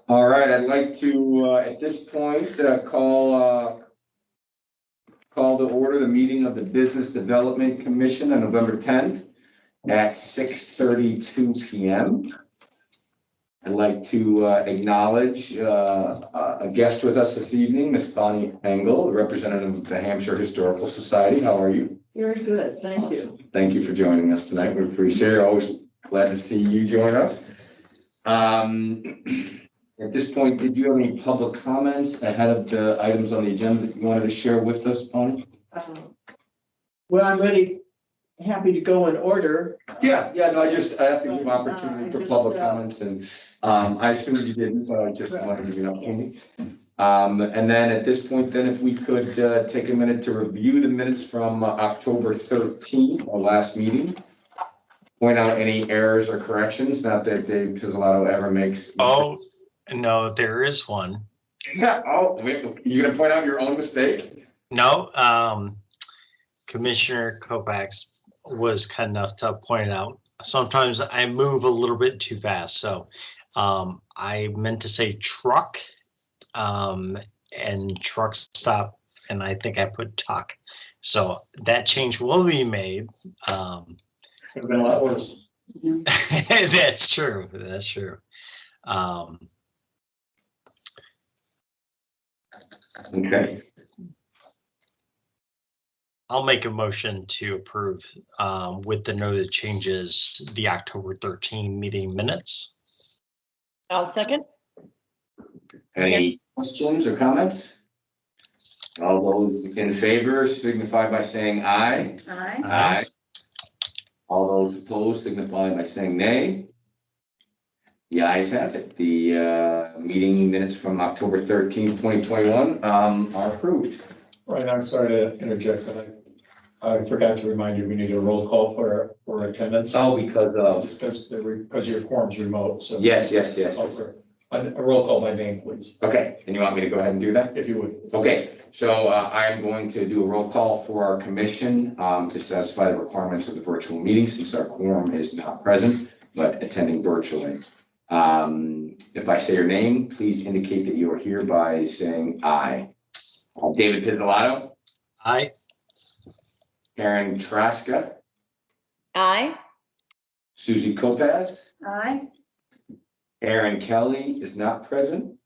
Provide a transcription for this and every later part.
All right, I'd like to, at this point, call to order the meeting of the Business Development Commission on November 10th at 6:32 p.m. I'd like to acknowledge a guest with us this evening, Ms. Bonnie Engel, representative of the Hampshire Historical Society. How are you? Very good, thank you. Thank you for joining us tonight. We appreciate it. Always glad to see you join us. At this point, did you have any public comments ahead of the items on the agenda that you wanted to share with us, Bonnie? Well, I'm really happy to go in order. Yeah, no, I have to give opportunity for public comments, and I assumed you didn't, but I just wanted to give you an opportunity. And then at this point, then if we could take a minute to review the minutes from October 13th, our last meeting. Point out any errors or corrections, not that Dave Pizzolato ever makes. Oh, no, there is one. Oh, wait, you're gonna point out your own mistake? No, Commissioner Kovacs was kind enough to point out. Sometimes I move a little bit too fast, so I meant to say truck, and truck stop, and I think I put tuck. So that change will be made. Could have been a lot worse. That's true. That's true. Okay. I'll make a motion to approve with the noted changes, the October 13 meeting minutes. I'll second. Any questions or comments? All those in favor signify by saying aye. Aye. Aye. All those opposed signify by saying nay. The ayes have it. The meeting minutes from October 13th, 2021 are approved. Right, I'm sorry to interject, but I forgot to remind you, we need a roll call for attendance. Oh, because of. Just because your quorum's remote, so. Yes. A roll call by name, please, Okay, and you want me to go ahead and do that? if you would. Okay, so I'm going to do a roll call for our commission to satisfy the requirements of the virtual meeting since our quorum is not present, but attending virtually. If I say your name, please indicate that you are here by saying aye. David Pizzolato. Aye. Karen Traska. Aye. Susie Kopaz. Aye. Aaron Kelly is not present.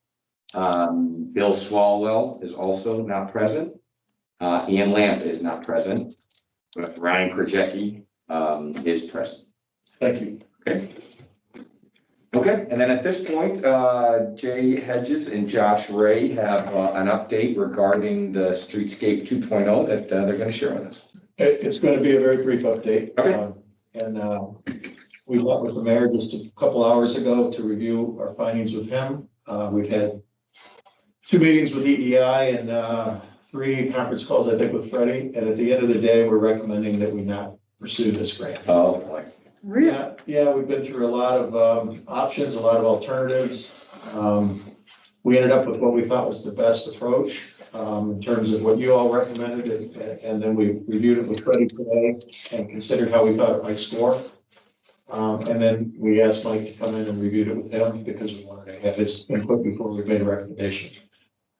Bill Swalwell is also not present. Ian Lamp is not present. But Ryan Krajewski is present. Thank you. Okay, and then at this point, Jay Hedges and Josh Ray have an update regarding the Streetscape 2.0 that they're going to share with us. It's going to be a very brief update. Okay. We met with the mayor just a couple hours ago to review our findings with him. We've had 2 meetings with EEI and 3 conference calls, I think, with Freddie. And at the end of the day, we're recommending that we not pursue this grant. Oh, boy. Really? Yeah, we've been through a lot of options, a lot of alternatives. We ended up with what we thought was the best approach in terms of what you all recommended, and then we reviewed it with Freddie today and considered how we thought it might score. And then we asked Mike to come in and reviewed it with him because we wanted to have his input before we made a recommendation.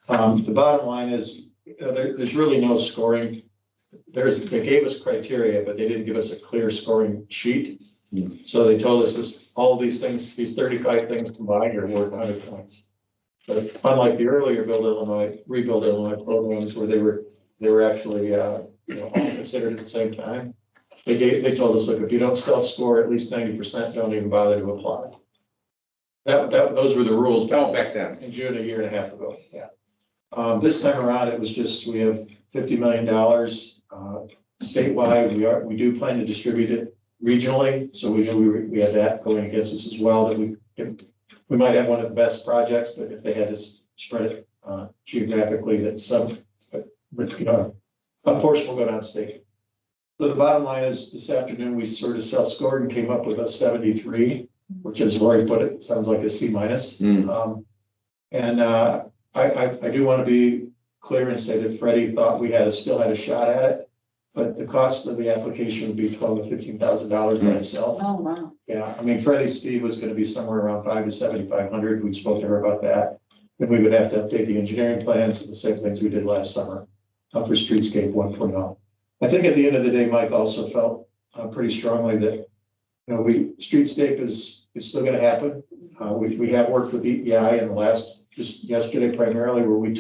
The bottom line is, there's really no scoring. They gave us criteria, but they didn't give us a clear scoring sheet. So they told us all these things, these 35 things combined are worth 100 points. But unlike the earlier Rebuild Illinois programs where they were actually all considered at the same time, they told us, look, if you don't self-score at least 90%, don't even bother to apply. Those were the rules Back then. in June a year and a half ago. Yeah. This time around, it was just we have $50 million statewide. We do plan to distribute it regionally, so we knew we had that going against us as well. That we might have one of the best projects, but if they had to spread it geographically, that a portion will go downstate. So the bottom line is, this afternoon we sort of self-scored and came up with a 73, which, as Lori put it, sounds like a C-. I do want to be clear and say that Freddie thought we still had a shot at it. but the cost of the application would be $12,000 to $15,000 by itself. Oh, wow. Yeah, I mean, Freddie's fee was gonna be somewhere around $500 to $7,500. We spoke to her about that. Then we would have to update the engineering plans and the same things we did last summer for Streetscape 1.0. I think at the end of the day, Mike also felt pretty strongly that, Streetscape is still gonna happen. We have worked with EEI in the last, just yesterday primarily, where we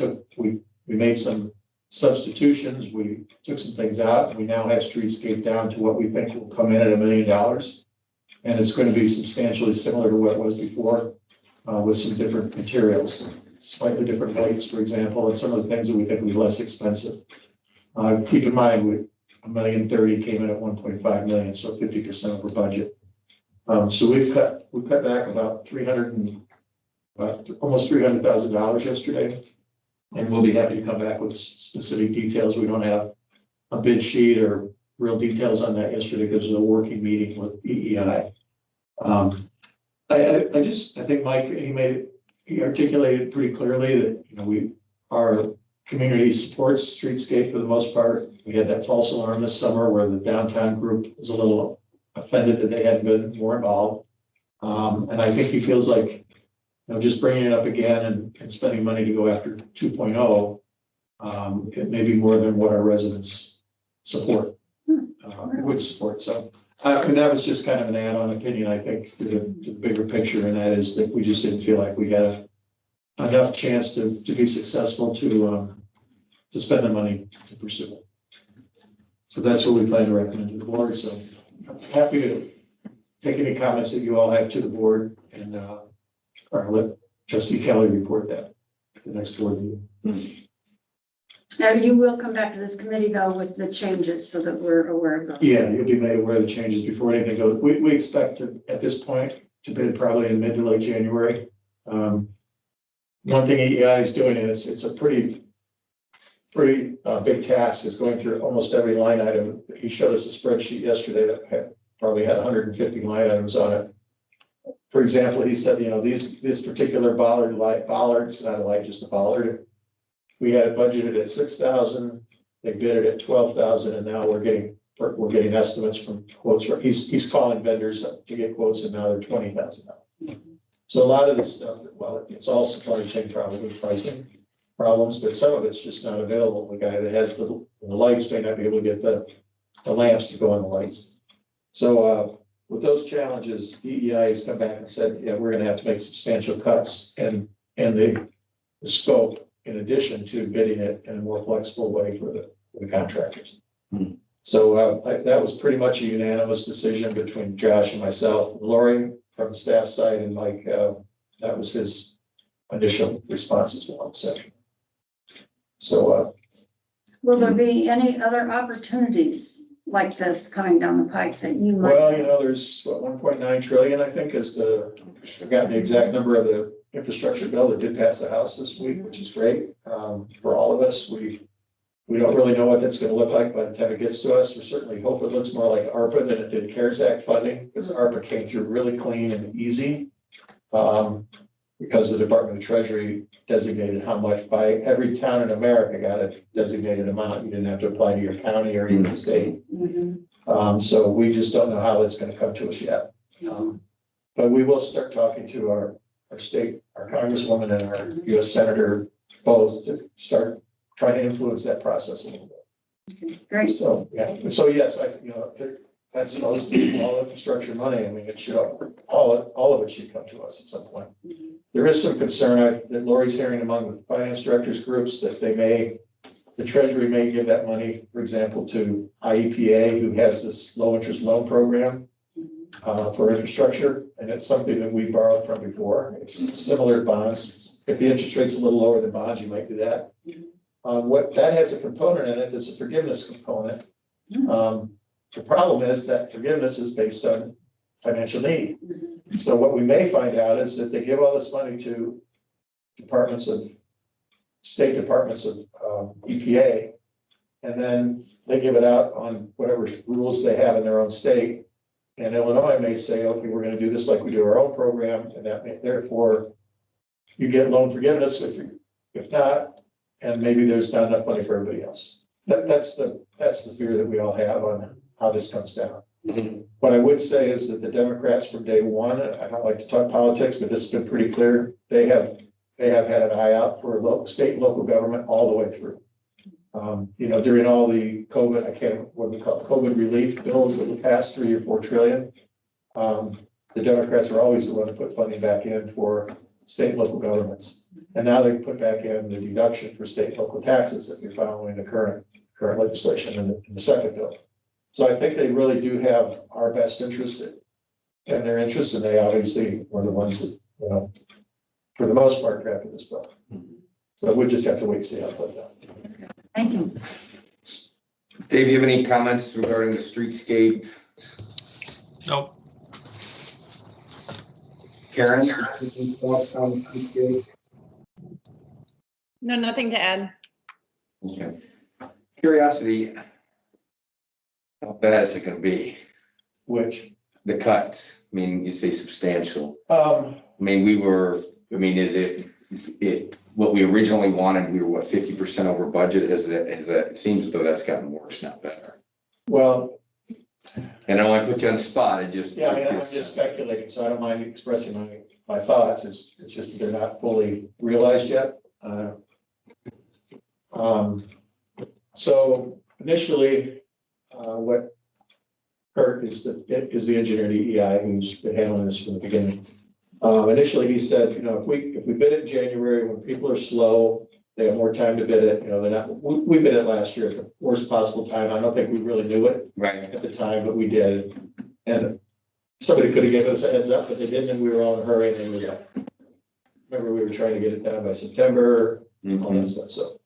made some substitutions, we took some things out, and we now have Streetscape down to what we think will come in at $1 million. And it's going to be substantially similar to what it was before, with some different materials, slightly different weights, for example, and some of the things that we think will be less expensive. Keep in mind, $1.30 million came in at 1.5 million, so 50% over budget. So we cut back about almost $300,000 yesterday. And we'll be happy to come back with specific details. We don't have a bid sheet or real details on that yesterday because of the working meeting with EEI. I think Mike, he articulated pretty clearly that, our community supports Streetscape for the most part. We had that false alarm this summer where the downtown group was a little offended that they hadn't been more involved. And I think he feels like, just bringing it up again and spending money to go after 2.0, it may be more than what our residents would support. So, and that was just kind of an add-on opinion, I think, to the bigger picture, and that is that we just didn't feel like we had enough chance to be successful to spend the money to pursue it. So that's what we plan to recommend to the board. So I'm happy to take any comments that you all have to the board, and or let Trustee Kelly report that at the next board meeting. Now, you will come back to this committee though with the changes so that we're aware of those. Yeah, you'll be made aware of the changes before anything goes. We expect to, at this point, to bid probably in mid to late January. One thing EEI is doing, and it's a pretty big task, is going through almost every line item. He showed us a spreadsheet yesterday that probably had 150 line items on it. For example, he said, this particular bollards, not a light, just a bollard. We had it budgeted at 6,000. They bid it at 12,000, and now we're getting estimates from quotes. He's calling vendors to get quotes, and now they're 20,000. So a lot of this stuff, well, it's all supply chain probably pricing problems, but some of it's just not available. The guy that has the lights may not be able to get the lamps to go on the lights. So with those challenges, EEI has come back and said, yeah, we're going to have to make substantial cuts and the scope, in addition to bidding it in a more flexible way for the contractors. So that was pretty much a unanimous decision between Josh and myself. Lori from the staff side, and Mike, that was his initial response as well. So Will there be any other opportunities like this coming down the pike that you might? well, there's 1.9 trillion, I think, is I've gotten the exact number of the infrastructure bill that did pass the House this week, which is great for all of us. We don't really know what that's going to look like by the time it gets to us. We certainly hope it looks more like ARPA than it did CARES Act funding, because ARPA came through really clean and easy because the Department of Treasury designated how much by every town in America got a designated amount. You didn't have to apply to your county or even the state. So we just don't know how that's going to come to us yet. But we will start talking to our state, our congresswoman and our US Senator both to start trying to influence that process a little bit. Okay, great. So, yeah, so yes, that's supposed to be all infrastructure money. I mean, it should, all of it should come to us at some point. There is some concern that Lori's hearing among the finance directors groups that the Treasury may give that money, for example, to IEPA, who has this low interest loan program for infrastructure. And it's something that we borrowed from before. It's similar to bonds. If the interest rate's a little lower than bonds, you might do that. What that has a component in it is a forgiveness component. The problem is that forgiveness is based on financial need. So what we may find out is that they give all this money to state departments of EPA, and then they give it out on whatever rules they have in their own state. And Illinois may say, okay, we're going to do this like we do our own program, and that therefore you get loan forgiveness if not, and maybe there's not enough money for everybody else. That's the that's the fear that we all have on how this comes down. Mhm. What I would say is that the Democrats from day one, I don't like to talk politics, but this has been pretty clear. They have had an eye out for local, state and local government all the way through. You know, during all the COVID, what we call it, COVID relief bills that were passed 3 or 4 trillion. The Democrats are always the one to put funding back in for state and local governments. And now they put back in the deduction for state and local taxes that you're following the current legislation in the second bill. So I think they really do have our best interest in their interest, and they obviously were the ones that, you know, for the most part, drafted this bill. So we'll just have to wait and see how it plays out. Thank you. Dave, you have any comments regarding the streetscape? Nope. Karen, any thoughts on the streetscape? No, nothing to add. Okay. Curiosity, how bad is it gonna be? Which, The cuts, I mean, you say substantial. um, I mean, is it, what we originally wanted, we were what, 50% over budget? It seems as though that's gotten worse, not better. well, And I don't want to put you on the spot, yeah, I mean, I'm just speculating, so I don't mind expressing my thoughts. It's just that they're not fully realized yet. So initially, what Kurt is the engineer at EEI who's been handling this from the beginning. Initially, he said, you know, if we bid it in January when people are slow, they have more time to bid it, you know, they're not, we bid it last year at the worst possible time. I don't think we really knew it Right. at the time, but we did. And somebody could have given us a heads up, but they didn't, and we were all in a hurry, and then remember, we were trying to get it done by September, all that stuff, so.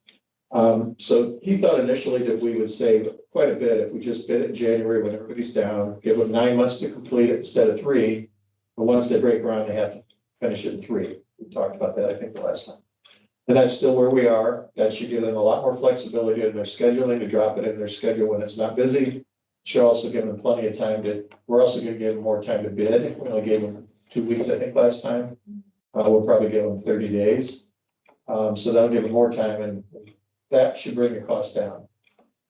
So he thought initially that we would save quite a bit if we just bid it in January when everybody's down, give them 9 months to complete it instead of 3. But once they break ground, they have to finish it in 3. We talked about that, I think, the last time. And that's still where we are. That should give them a lot more flexibility in their scheduling to drop it in their schedule when it's not busy. Should also give them plenty of time we're also gonna give them more time to bid. We only gave them 2 weeks, I think, last time. We'll probably give them 30 days. So that'll give them more time, and that should bring the cost down.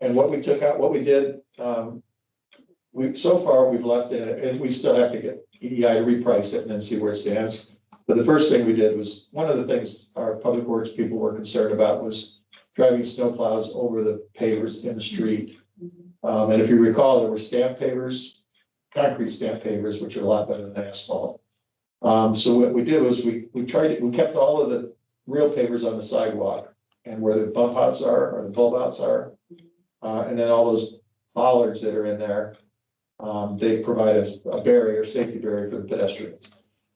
And what we did, so far we've left it, and we still have to get EEI to reprice it and then see where it stands. But the first thing we did was, one of the things our public works people were concerned about was driving snowplows over the pavers in the street. And if you recall, there were stamp pavers, concrete stamp pavers, which are a lot better than asphalt. So what we did was we kept all of the real pavers on the sidewalk and where the bump outs are, or the bulb outs are. And then all those bollards that are in there, they provide a barrier, safety barrier for the pedestrians.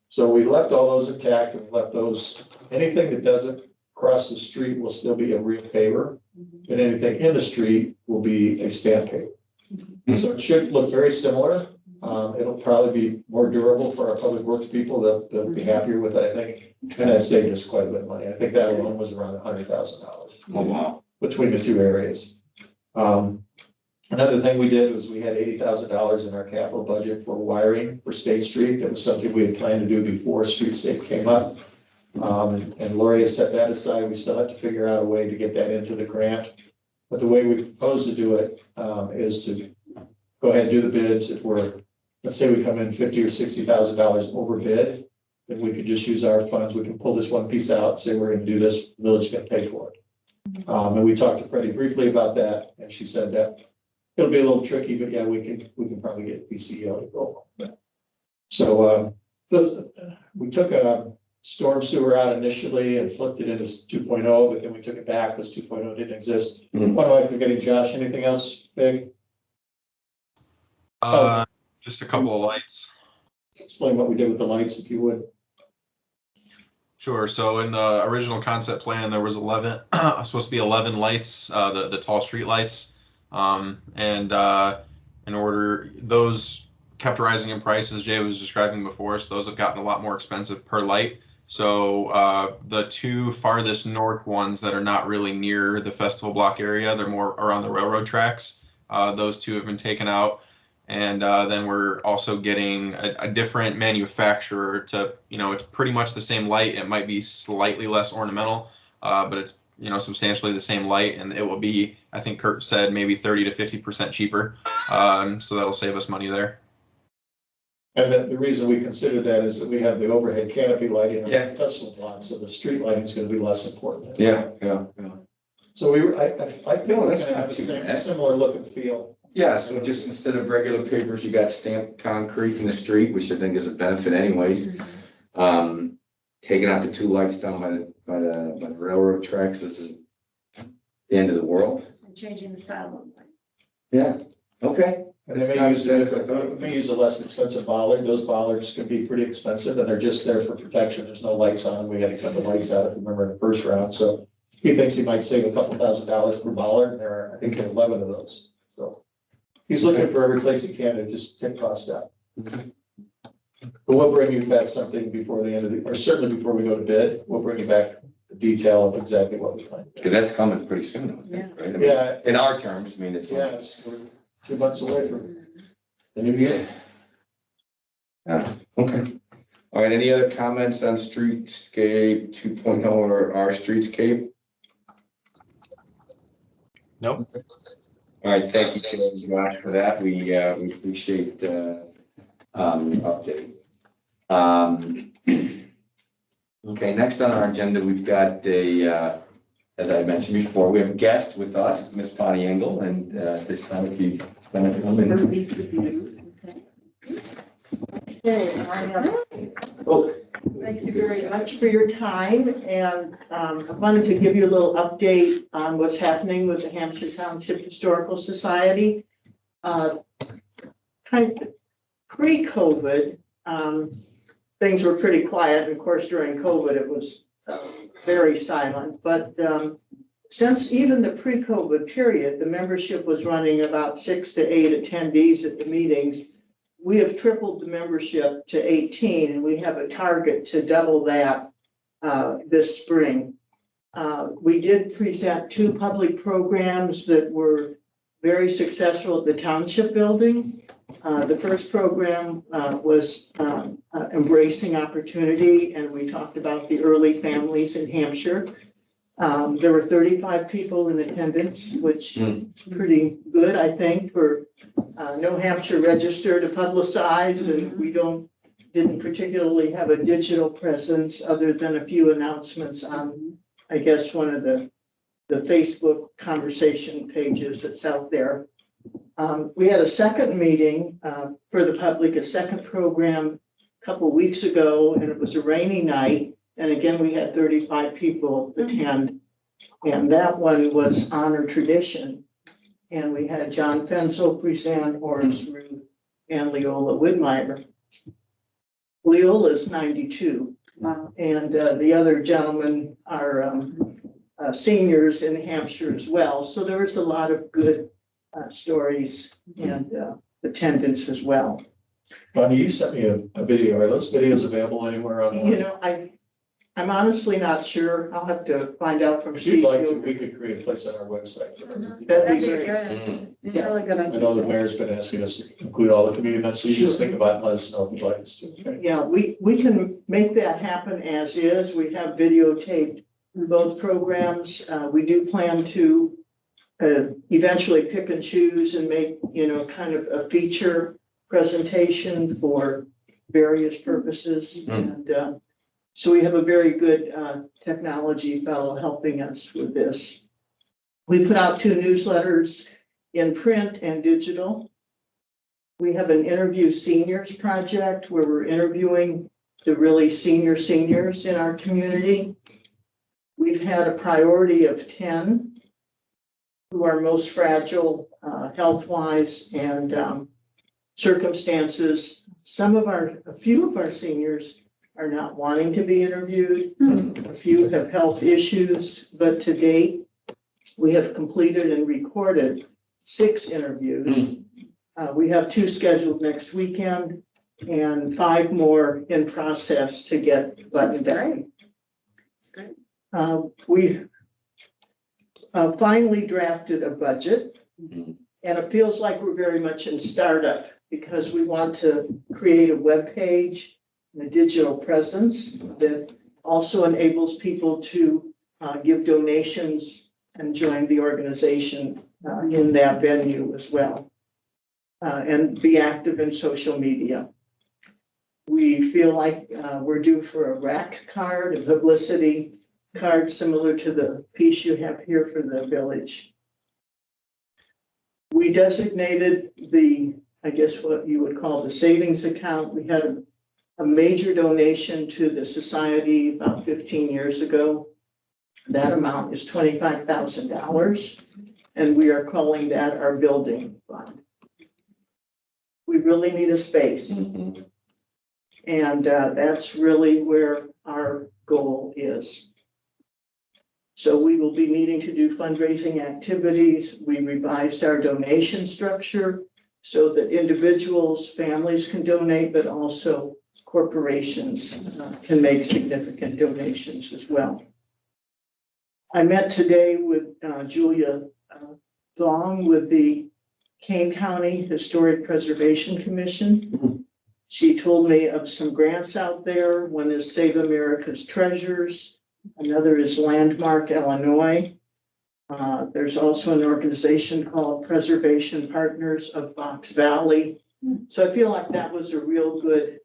So we left all those intact, and we left anything that doesn't cross the street will still be a real paver. And anything in the street will be a stamp paver. So it should look very similar. It'll probably be more durable for our public works people. They'll be happier with it, I think. And that saved us quite a bit of money. I think that alone was around $100,000 Oh, wow. between the 2 areas. Another thing we did was we had $80,000 in our capital budget for wiring for State Street. That was something we had planned to do before Streetscape came up. And Lori has set that aside. We still have to figure out a way to get that into the grant. But the way we propose to do it is to go ahead and do the bids. If let's say we come in $50,000 or $60,000 over bid, then we could just use our funds. We can pull this one piece out, say we're going to do this, the village can pay for it. And we talked to Freddie briefly about that, and she said that it'll be a little tricky, but yeah, we can probably get PCEO to go. So we took a storm sewer out initially and flipped it into 2.0, but then we took it back because 2.0 didn't exist. What am I forgetting, Josh? Anything else big? Just a couple of lights. Explain what we did with the lights, if you would. Sure. So in the original concept plan, there was 11, supposed to be 11 lights, the tall street lights. In order, those kept rising in price, as Jay was describing before. So those have gotten a lot more expensive per light. So the 2 farthest north ones that are not really near the festival block area, they're more around the railroad tracks. Those 2 have been taken out. And then we're also getting a different manufacturer to, it's pretty much the same light. It might be slightly less ornamental, but it's, substantially the same light, and it will be, I think Kurt said, maybe 30 to 50% cheaper. So that'll save us money there. And the reason we considered that is that we have the overhead canopy lighting on Yeah. the festival block, so the street lighting is gonna be less important. Yeah. So I think Oh, we're that's gonna have not the too same, bad. similar look and feel. Yeah, so just instead of regular papers, you got stamped concrete in the street, which I think is a benefit anyways. Taking out the two lights down by the railroad tracks is the end of the world. And changing the style of light. Yeah, okay. And they may use a less expensive bollard. Those bollards can be pretty expensive and they're just there for protection. There's no lights on them. We had to cut the lights out, if you remember in the first round. So he thinks he might save a couple $1,000s per bollard, and there are, I think, 11 of those. So he's looking for every place he can to just take costs down. But we'll bring you back something before the end of or certainly before we go to bid. We'll bring you back the detail of exactly what we plan. Because that's coming pretty soon, I think, right? I mean, Yeah, in our terms, I mean, it's. yes, we're 2 months away from the new year. Okay. All right, any other comments on Streetscape 2.0 or our Streetscape? Nope. All right, thank you, Joe and Josh, for that. We appreciate the update. Okay, next on our agenda, we've got as I mentioned before, we have a guest with us, Miss Bonnie Engel, and this time if you want to come in. Well, thank you very much for your time, and I wanted to give you a little update on what's happening with the Hampshire Township Historical Society. Kind of pre-COVID, things were pretty quiet. Of course, during COVID, it was very silent. But since even the pre-COVID period, the membership was running about 6 to 8 attendees at the meetings. We have tripled the membership to 18, and we have a target to double that this spring. We did present 2 public programs that were very successful at the Township building. The first program was Embracing Opportunity, and we talked about the early families in Hampshire. There were 35 people in attendance, which is pretty good, I think, for no Hampshire Register to publicize, and we didn't particularly have a digital presence other than a few announcements on, I guess, one of the Facebook conversation pages that's out there. We had a second meeting for the public, a second program a couple weeks ago, and it was a rainy night. And again, we had 35 people attend, and that one was Honor Tradition. And we had John Fenzel present, Horace Ruth, and Leola Widmeyer. Leola is 92, and the other gentlemen are seniors in Hampshire as well. So there was a lot of good stories and attendance as well. Bonnie, you sent me a video. Are those videos available anywhere online? You know, I'm honestly not sure. I'll have to find out from If you'd Steve. like to, we could create a place on our website. That'd That'd be be great. good. It's really good. I know the mayor's been asking us to include all the community events, so you just think about it and let us know if you'd like us to. Okay? Yeah, we can make that happen as is. We have videotaped both programs. We do plan to eventually pick and choose and make, kind of a feature presentation for various purposes. And so we have a very good technology fellow helping us with this. We put out 2 newsletters in print and digital. We have an Interview Seniors project where we're interviewing the really seniors in our community. We've had a priority of 10 who are most fragile health-wise and circumstances. A few of our seniors are not wanting to be interviewed. A few have health issues, but to date, we have completed and recorded 6 interviews. We have 2 scheduled next weekend and 5 more in process to get buttoned down. We finally drafted a budget, and it feels like we're very much in startup because we want to create a web page and a digital presence that also enables people to give donations and join the organization in that venue as well. And be active in social media. We feel like we're due for a rack card, a publicity card similar to the piece you have here for the village. We designated the, I guess what you would call the savings account. We had a major donation to the society about 15 years ago. That amount is $25,000, and we are calling that our building fund. We really need a space. Mhm. And that's really where our goal is. So we will be needing to do fundraising activities. We revised our donation structure so that individuals, families can donate, but also corporations can make significant donations as well. I met today with Julia Thong with the Kane County Historic Preservation Commission. She told me of some grants out there. One is Save America's Treasures. Another is Landmark Illinois. There's also an organization called Preservation Partners of Fox Valley. So I feel like that was a real good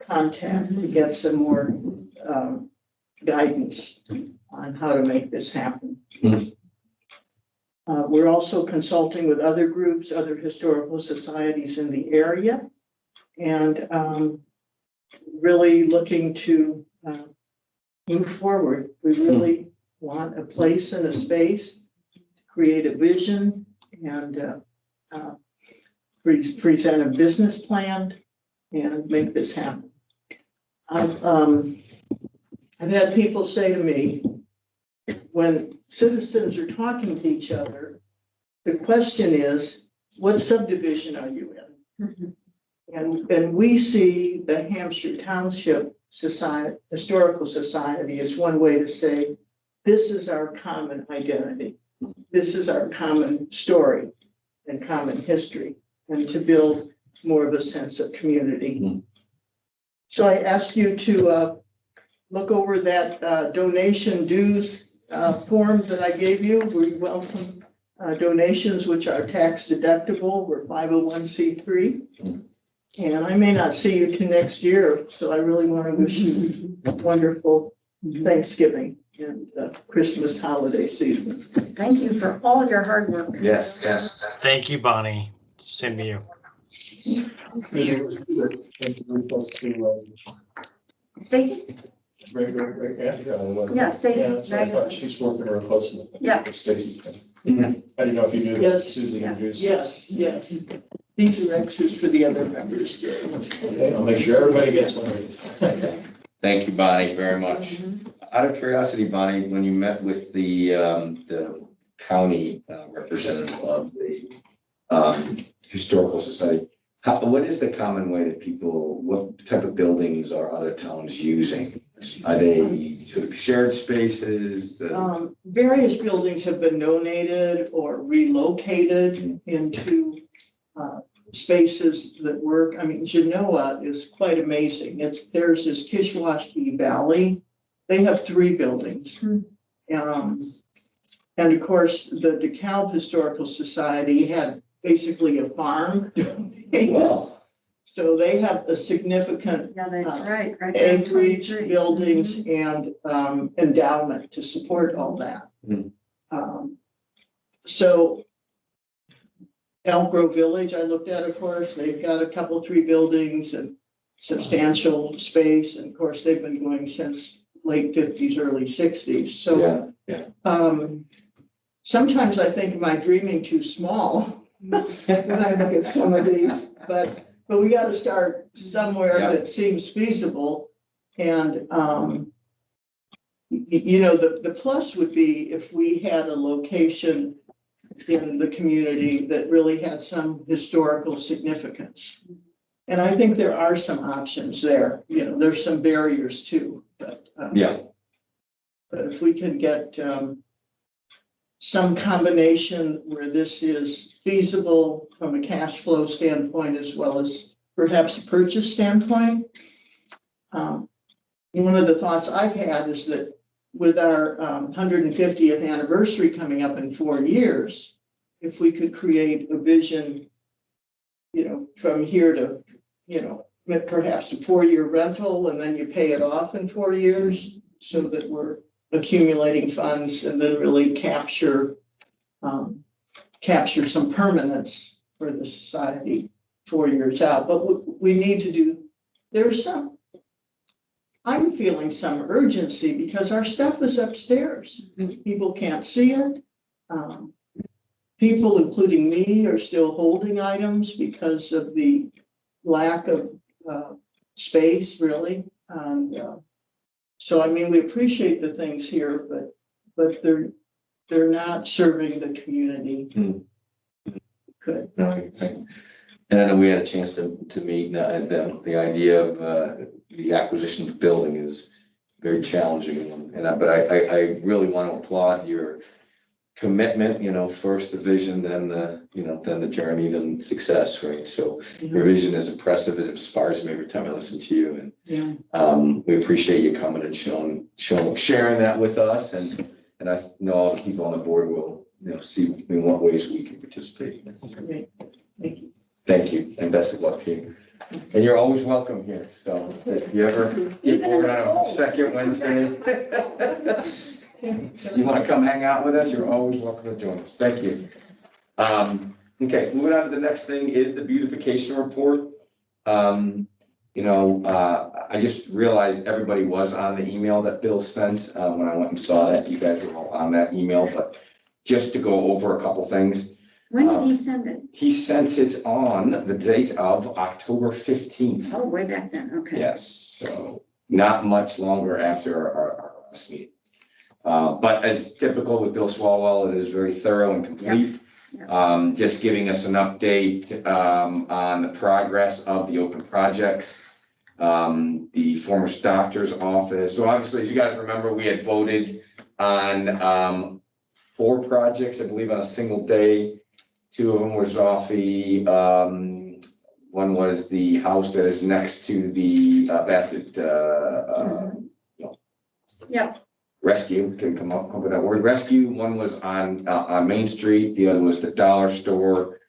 contact to get some more guidance on how to make this happen. We're also consulting with other groups, other historical societies in the area, and really looking to move forward. We really want a place and a space to create a vision and present a business plan and make this happen. I've had people say to me, when citizens are talking to each other, the question is, what subdivision are you in? And we see the Hampshire Township Historical Society as one way to say, this is our common identity. This is our common story and common history, and to build more of a sense of community. So I ask you to look over that donation dues form that I gave you. We welcome donations which are tax deductible. We're 501c3. And I may not see you till next year, so I really want to wish you a wonderful Thanksgiving and Christmas holiday season. Thank you for all of your hard work. Yes, yes. Thank you, Bonnie. Same to you. Stacy? Right, yeah. Yeah, Stacy. Yeah, that's what I thought. She's working real closely. Yeah. With Stacy. I didn't know if you knew. Yes. Susie introduced. Yes, yes. These are extras for the other members. Okay, I'll make sure everybody gets one of these. Thank you, Bonnie, very much. Out of curiosity, Bonnie, when you met with the county representative of the Historical Society, what is the common way that people, what type of buildings are other towns using? Are they sort of shared spaces? Various buildings have been donated or relocated into spaces that work. I mean, Genoa is quite amazing. Theirs is Kishwaukee Valley. They have 3 buildings. And of course, the DeKalb Historical Society had basically a farm. Wow. So they have a significant Yeah, that's right. Right there in acreage, 23. buildings, and endowment to support all that. So Elk Grove Village, I looked at, of course, they've got a couple, 3 buildings and substantial space. And of course, they've been going since late 50s, early 60s. So Yeah. Sometimes I think, am I dreaming too small when I look at some of these? But we got to start somewhere Yeah. that seems feasible. And, you know, the plus would be if we had a location in the community that really had some historical significance. And I think there are some options there. You know, there's some barriers too, but if we can get some combination where this is feasible from a cash flow standpoint as well as perhaps a purchase standpoint. One of the thoughts I've had is that with our 150th anniversary coming up in 4 years, if we could create a vision, from here to, perhaps a 4-year rental, and then you pay it off in 4 years, so that we're accumulating funds and then really capture some permanence for the society 4 years out. But we need to do, I'm feeling some urgency because our stuff is upstairs. People can't see it. People, including me, are still holding items because of the lack of space, really. And so, I mean, we appreciate the things here, but they're not serving the community. Good. No, and I know we had a chance to meet, and the idea of the acquisition of the building is very challenging. But I really want to applaud your commitment, first the vision, then the journey, then success, right? So your vision is impressive. It inspires me every time I listen to you. And we appreciate you coming and sharing that with us. And I know all the people on the board will, see in what ways we can participate. Great. Thank you. Thank you, and best of luck to you. And you're always welcome here. So if you ever get bored on a second Wednesday, you want to come hang out with us, you're always welcome to join us. Thank you. Okay, moving on to the next thing is the beautification report. I just realized everybody was on the email that Bill sent when I went and saw that. You guys were all on that email, but just to go over a couple things. When did he send it? He sent it on the date of October 15th. Oh, way back then, okay. Yes, so not much longer after our last meeting. But as typical with Bill Swalwell, it is very thorough and complete. Yeah. Just giving us an update on the progress of the open projects. The former doctor's office. So obviously, as you guys remember, we had voted on 4 projects, I believe, on a single day. 2 of them were Zoffie. One was the house that is next to the Bassett Yep. Rescue, can come up with that word, rescue. One was on Main Street, the other was the dollar store.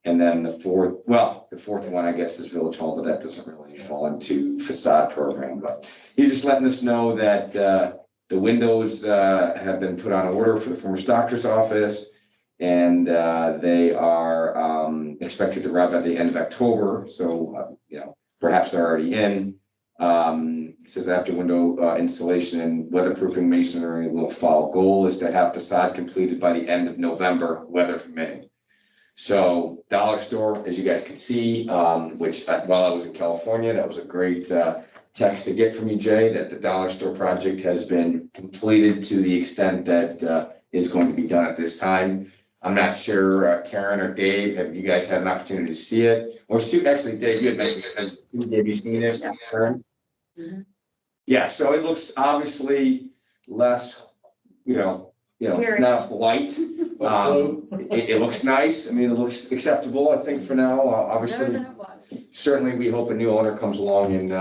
And then the fourth one, I guess, is Village Hall, but that doesn't really fall into facade program. But he's just letting us know that the windows have been put on order for the former doctor's office. And they are expected to arrive by the end of October. So, perhaps they're already in. It says after window installation and weatherproofing masonry will follow. Goal is to have facade completed by the end of November, weather permitting. So dollar store, as you guys can see, which while I was in California, that was a great text to get from you, Jay, that the dollar store project has been completed to the extent that is going to be done at this time. I'm not sure, Karen or Dave, have you guys had an opportunity to see it? Or actually, Dave, you had mentioned, have you seen it, Karen? Mm-hmm. Yeah, so it looks obviously less, it's not white. It looks nice. I mean, it looks acceptable, I think, for now. Obviously, certainly we hope a new owner comes along and,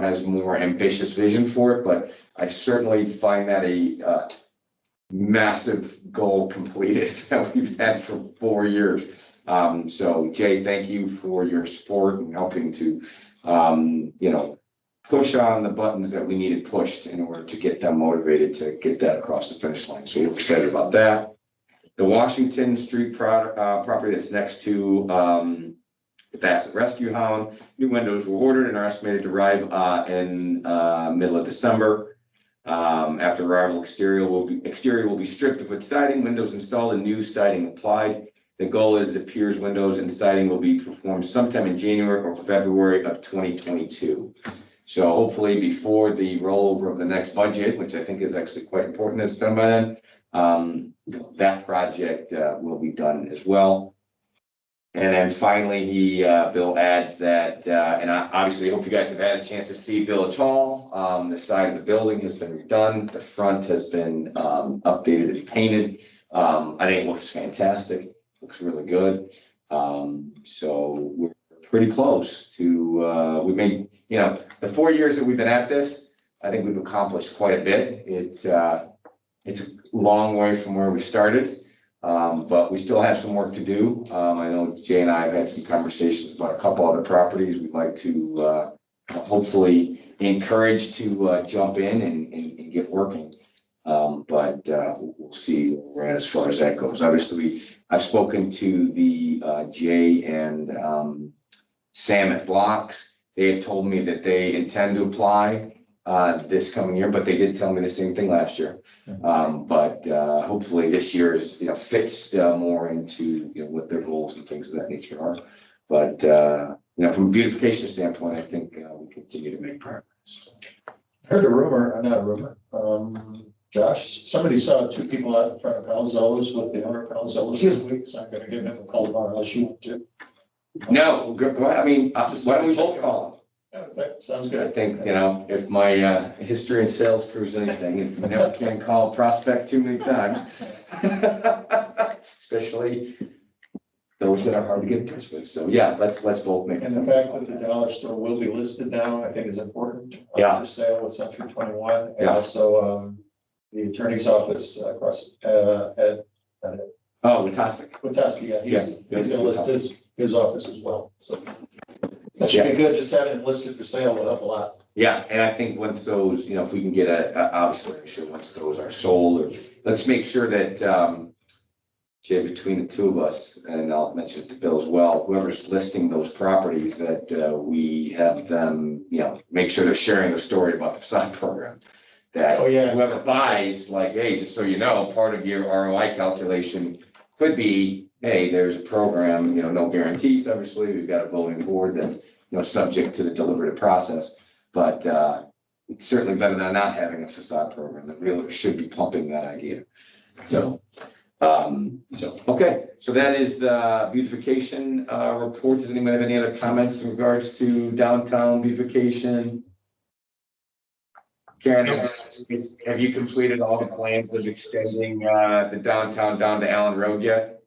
has more ambitious vision for it. But I certainly find that a massive goal completed that we've had for 4 years. So Jay, thank you for your support and helping to, push on the buttons that we needed pushed in order to get them motivated to get that across the finish line. So we're excited about that. The Washington Street property that's next to the Bassett Rescue Hound, new windows were ordered and are estimated to arrive in middle of December. After arrival, exterior will be stripped of wood siding, windows installed, and new siding applied. The goal is it appears windows and siding will be performed sometime in January or February of 2022. So hopefully before the rollover of the next budget, which I think is actually quite important, it's done by then. That project will be done as well. And then finally, Bill adds that, and I obviously hope you guys have had a chance to see Village Hall. The side of the building has been redone. The front has been updated and painted. I think it looks fantastic. Looks really good. So we're pretty close to, we've made, the 4 years that we've been at this, I think we've accomplished quite a bit. It's a long way from where we started, but we still have some work to do. I know Jay and I have had some conversations about a couple other properties we'd like to hopefully encourage to jump in and get working. But we'll see where we're at as far as that goes. Obviously, I've spoken to the Jay and Sam at Blocks. They have told me that they intend to apply this coming year, but they did tell me the same thing last year. But hopefully this year's, fits more into, what their goals and things of that nature are. But, from a beautification standpoint, I think we continue to make progress. Heard a rumor, not a rumor, Josh, somebody saw two people out in front of Palzola's with the owner of Palzola's this week, so I'm gonna give him a call tomorrow, unless you want to. No, go ahead. I mean, why don't we both call That sounds them? I good. think, if my history in sales proves anything, is you never can call a prospect too many times. Especially those that are hard to get in touch with. So yeah, let's both make. And the fact that the dollar store will be listed now, I think is important. Yeah. For sale with Century 21, and Yeah. also, the attorney's office across, at Oh, fantastic. Wataski, yeah, he's gonna list his office as well, so. That should be good, just having it listed for sale will help a lot. Yeah, and I think once those, if we can get obviously, I'm sure once those are sold, or let's make sure that, Jay, between the two of us, and I'll mention it to Bill as well, whoever's listing those properties, that we have them, make sure they're sharing the story about the facade program. That Oh, yeah. whoever buys, like, hey, just so you know, part of your ROI calculation could be, hey, there's a program, no guarantees, obviously, we've got a voting board that's, subject to the deliberative process. But it's certainly better than not having a facade program. The realtor should be pumping that idea. So, okay, so that is beautification report. Does anybody have any other comments in regards to downtown beautification? Karen, have you completed all the plans of extending the downtown down to Allen Road yet?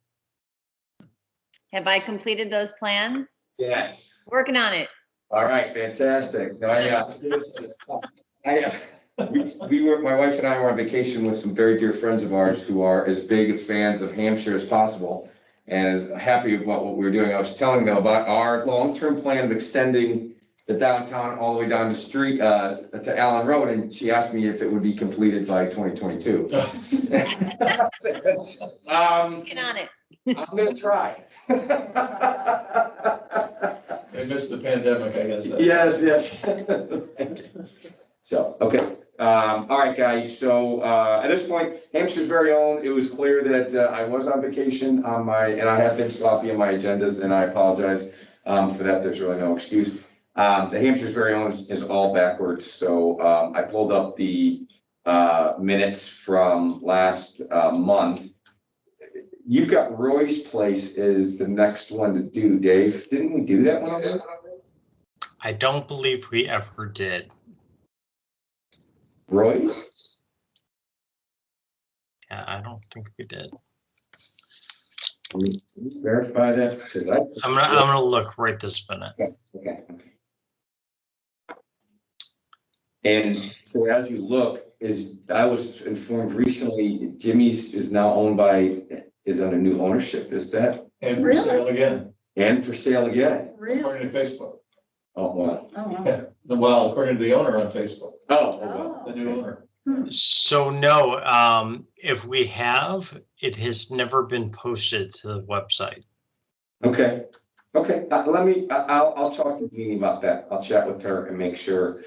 Have I completed those plans? Yes. Working on it. All right, fantastic. No, my wife and I were on vacation with some very dear friends of ours who are as big fans of Hampshire as possible and as happy about what we were doing. I was telling them about our long-term plan of extending the downtown all the way down the street to Allen Road, and she asked me if it would be completed by 2022. Working on it. I'm gonna try. They missed the pandemic, I guess. Yes. So, okay. All right, guys. So at this point, Hampshire's very own, it was clear that I was on vacation and I have been sloppy in my agendas, and I apologize for that. There's really no excuse. The Hampshire's very own is all backwards. So I pulled up the minutes from last month. You've got Roy's Place is the next one to do, Dave. Didn't we do that one already? I don't believe we ever did. Roy's? Yeah, I don't think we did. Can you verify that? Because I'm gonna look right this minute. Okay. And so as you look, I was informed recently, Jimmy's is now is under new ownership. Is that? And for Really? sale again, And for sale again? Really? according to Facebook. Oh, wow. Oh, wow. Well, according to the owner on Facebook, Oh, the new owner. So no, if we have, it has never been posted to the website. okay. Okay, I'll talk to Jeannie about that. I'll chat with her and make sure.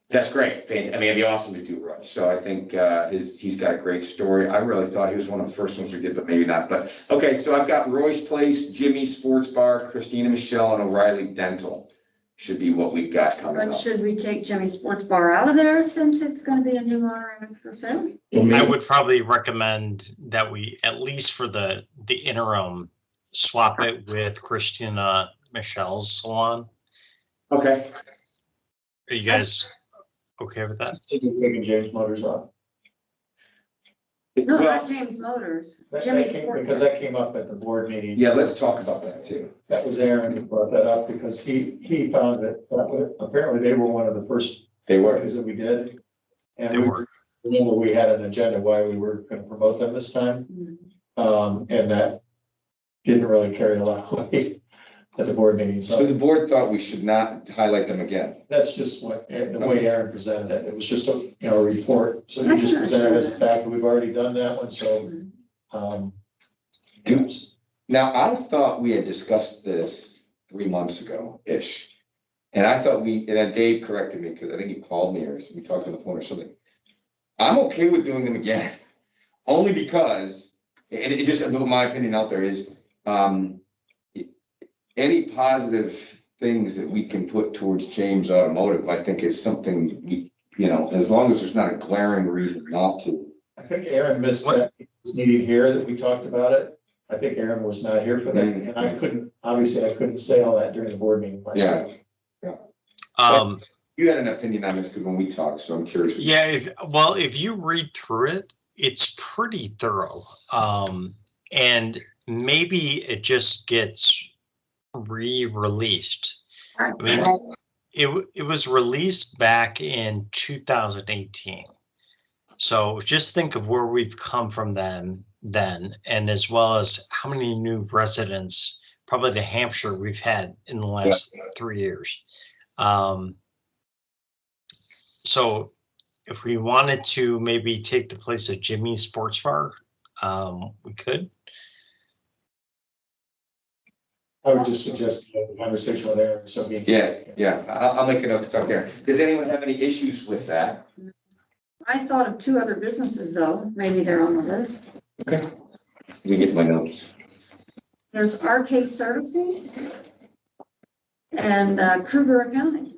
That's great. I mean, it'd be awesome to do Roy. So I think he's got a great story. I really thought he was one of the first ones we did, but maybe not. But okay, so I've got Roy's Place, Jimmy's Sports Bar, Christina Michelle, and O'Reilly Dental. Should be what we've got coming But up. should we take Jimmy's Sports Bar out of there since it's gonna be a new owner and for sale? I would probably recommend that we, at least for the interim, swap it with Christina Michelle's salon. Okay. Are you guys okay with that? Taking James Motors off. No, Well, not James Motors, Jimmy's Sports. Because that came up at the board meeting. yeah, let's talk about that too. That was Aaron who brought that up because he found apparently they were one of the first They were. things that we did. And They we were. remember we had an agenda why we were gonna promote them this time. And that didn't really carry a lot of weight at the board meeting. So So the board thought we should not highlight them again. that's just the way Aaron presented it. It was just a report. So he just presented it as a fact. We've already done that one, so. Now, I thought we had discussed this 3 months ago-ish. And I thought and then Dave corrected me because I think he called me or we talked on the phone or something. I'm okay with doing them again, only because, and it just, my opinion out there is, any positive things that we can put towards James Automotive, I think is something we, as long as there's not a glaring reason not to. I think Aaron missed that meeting here that we talked about it. I think Aaron was not here for that, and I couldn't say all that during the board meeting myself. You had an opinion on this because when we talked, so I'm curious. Yeah, if you read through it, it's pretty thorough. And maybe it just gets re-released. I mean, it was released back in 2018. So just think of where we've come from then, and as well as how many new residents, probably to Hampshire, we've had in the last 3 years. So if we wanted to maybe take the place of Jimmy's Sports Bar, we could. I would just suggest a conversation with Aaron, so we. Yeah, I'll make a note to start there. Does anyone have any issues with that? I thought of 2 other businesses though, maybe they're on the list. Okay. Let me get my notes. There's RK Services and Kruger Accounting.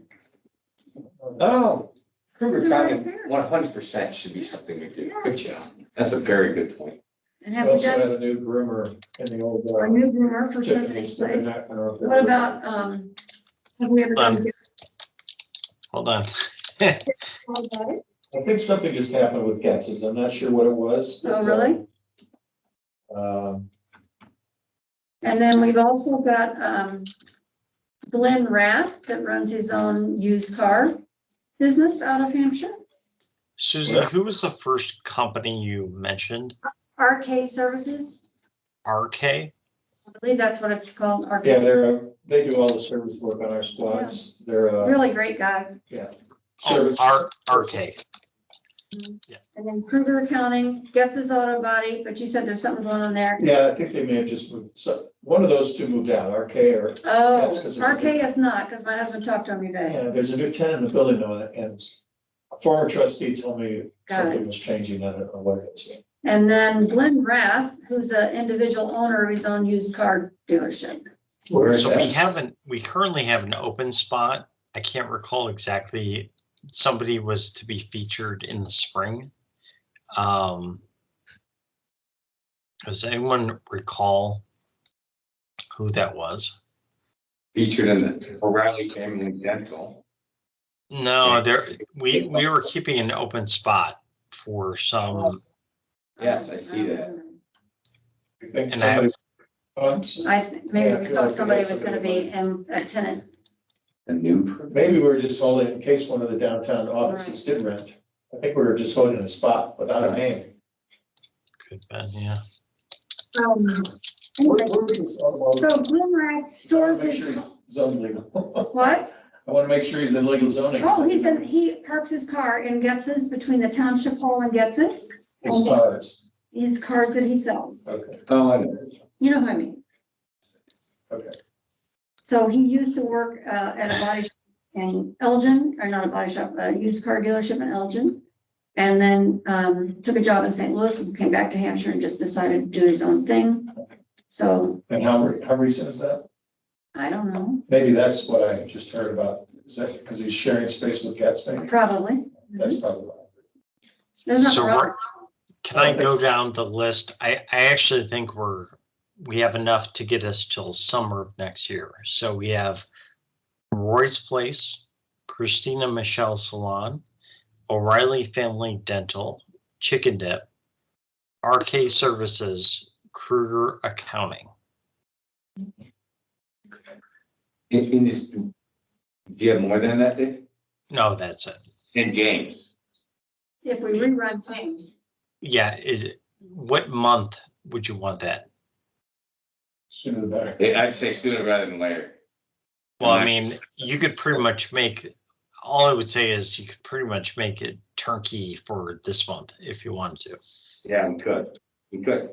Oh, Kruger County, 100% should be something we do. Good job. That's a very good point. And We have we also had done a new groomer in the old. our new groomer for Tiffany's Place? What about, have we ever done? Hold on. I think something just happened with Getz's. I'm not sure what it was. Oh, really? Um, And then we've also got Glenn Rath that runs his own used car business out of Hampshire. Susan, who was the first company you mentioned? RK Services, RK? I believe that's what it's called. RK. yeah, they do all the service work on our squads. They're, Really great guy. service. RK. And then Kruger Accounting gets his auto body, but you said there's something going on there. Yeah, I think they may have just moved, so, one of those 2 moved out, RK or, Oh, That's 'cause there's a RK is not, because my husband talked to him today. yeah, there's a new tenant in the building on it, and a former trustee told me Got something it. was changing on it or what it is. And then Glenn Rath, who's an individual owner of his own used car dealership. Where is So that? we currently have an open spot. I can't recall exactly. Somebody was to be featured in the spring. Does anyone recall who that was? Featured in the O'Reilly Family Dental. No, we were keeping an open spot for some. Yes, I see that. I think And I somebody- Maybe Yeah, I we feel thought like somebody that's was gonna be a tenant. A new. Maybe we were just holding in case one of the downtown offices did rent. I think we were just holding a spot without a name. Could have been, yeah. Anyway, Where is this? Oh, so Glenn Rath stores Make sure his, he's zone legal. what? I want to make sure he's in legal zoning. Oh, he parks his car in Getz's between the Township Hall and Getz's. His cars. His cars that he sells. Okay, Oh, I know. You know what I mean? okay. So he used to work at a body shop in Elgin, or not a body shop, a used car dealership in Elgin. And then took a job in St. Louis and came back to Hampshire and just decided to do his own thing. So And how recent is that? I don't know, Maybe that's what I just heard about. Is that because he's sharing space with Gatsby? probably. That's probably why. There's So nothing wrong. can I go down the list? I actually think we have enough to get us till summer of next year. So we have Roy's Place, Christina Michelle Salon, O'Reilly Family Dental, Chicken Dip, RK Services, Kruger Accounting. In this, do you have more than that, Dave? No, that's it. And James? If we rerun James, Yeah, is it, what month would you want that? Sooner the better. I'd say sooner rather than later. Well, I mean, you could pretty much make, all I would say is you could pretty much make it turnkey for this month if you wanted to. Yeah, we could. We could.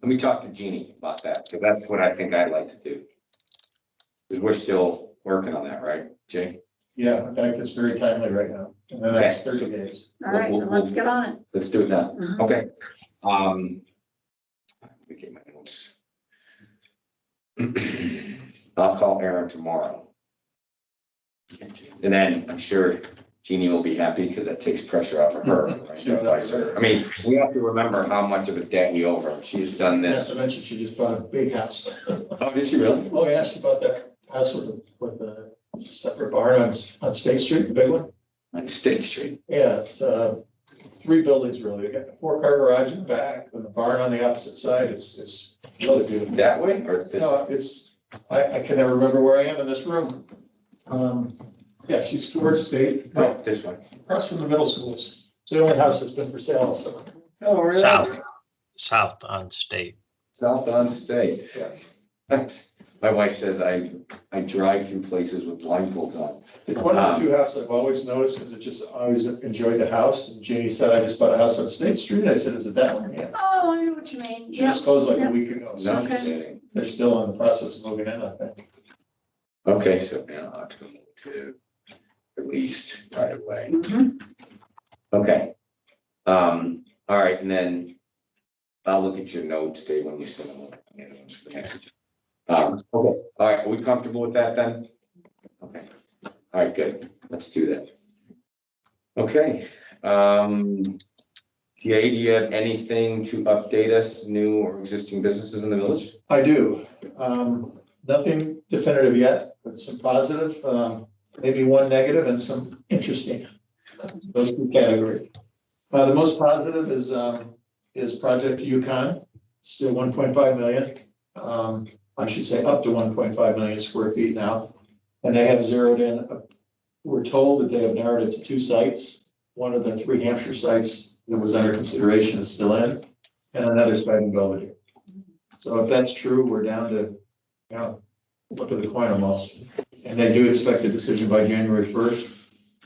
Let me talk to Jeannie about that, because that's what I think I'd like to do. Because we're still working on that, right, Jay? Yeah, in fact, it's very timely right now, in the next Okay. 30 days. all right, We'll- let's get on it. Let's do it now. Mhm. Okay. Let me get my notes. I'll call Aaron tomorrow. And then I'm sure Jeannie will be happy because that takes pressure off of her. Right? To advise her. I mean, we have to remember how much of a debt we owe her. She's done Not this. to mention, she just bought a big house. Oh, did she really? Oh, yeah, she bought that house with a separate barn on State Street, the big one. On State Street. Yeah, it's, 3 buildings really. They got the 4-car garage in the back and the barn on the opposite side. It's really beautiful. That way or this? No, I can never remember where I am in this room. Yeah, she's towards State, Oh, this way. across from the middle schools. It's the only house that's been for sale all summer. Oh, really? South on State. South on State. Yes. My wife says I drive through places with blindfolds on. It's one of the 2 houses I've always noticed because it just always enjoyed the house. And Jeannie said, I just bought a house on State Street. I said, is it that one? Yeah. Oh, I know what you mean. She Yep. just closed like a Yep. week ago. So No Okay. kidding. they're still in the process of moving in, I think. Okay, so now I'll have to move to at least right away. Mhm. Okay. All right, and then I'll look at your notes, Dave, when you send them. For the next. Okay, all right, are we comfortable with that then? Okay, all right, good, let's do that. Okay, Jay, do you have anything to update us, new or existing businesses in the village? I do. Nothing definitive yet, but some positive, maybe one negative and some interesting. Those 2 categories. The most positive is Project Yukon, still 1.5 million. I should say up to 1.5 million square feet now. And they have zeroed in, we're told that they have narrowed it to 2 sites. One of the 3 Hampshire sites that was under consideration is still in, and another site in Belvedere. So if that's true, we're down to, look at the coin almost. And they do expect a decision by January 1st.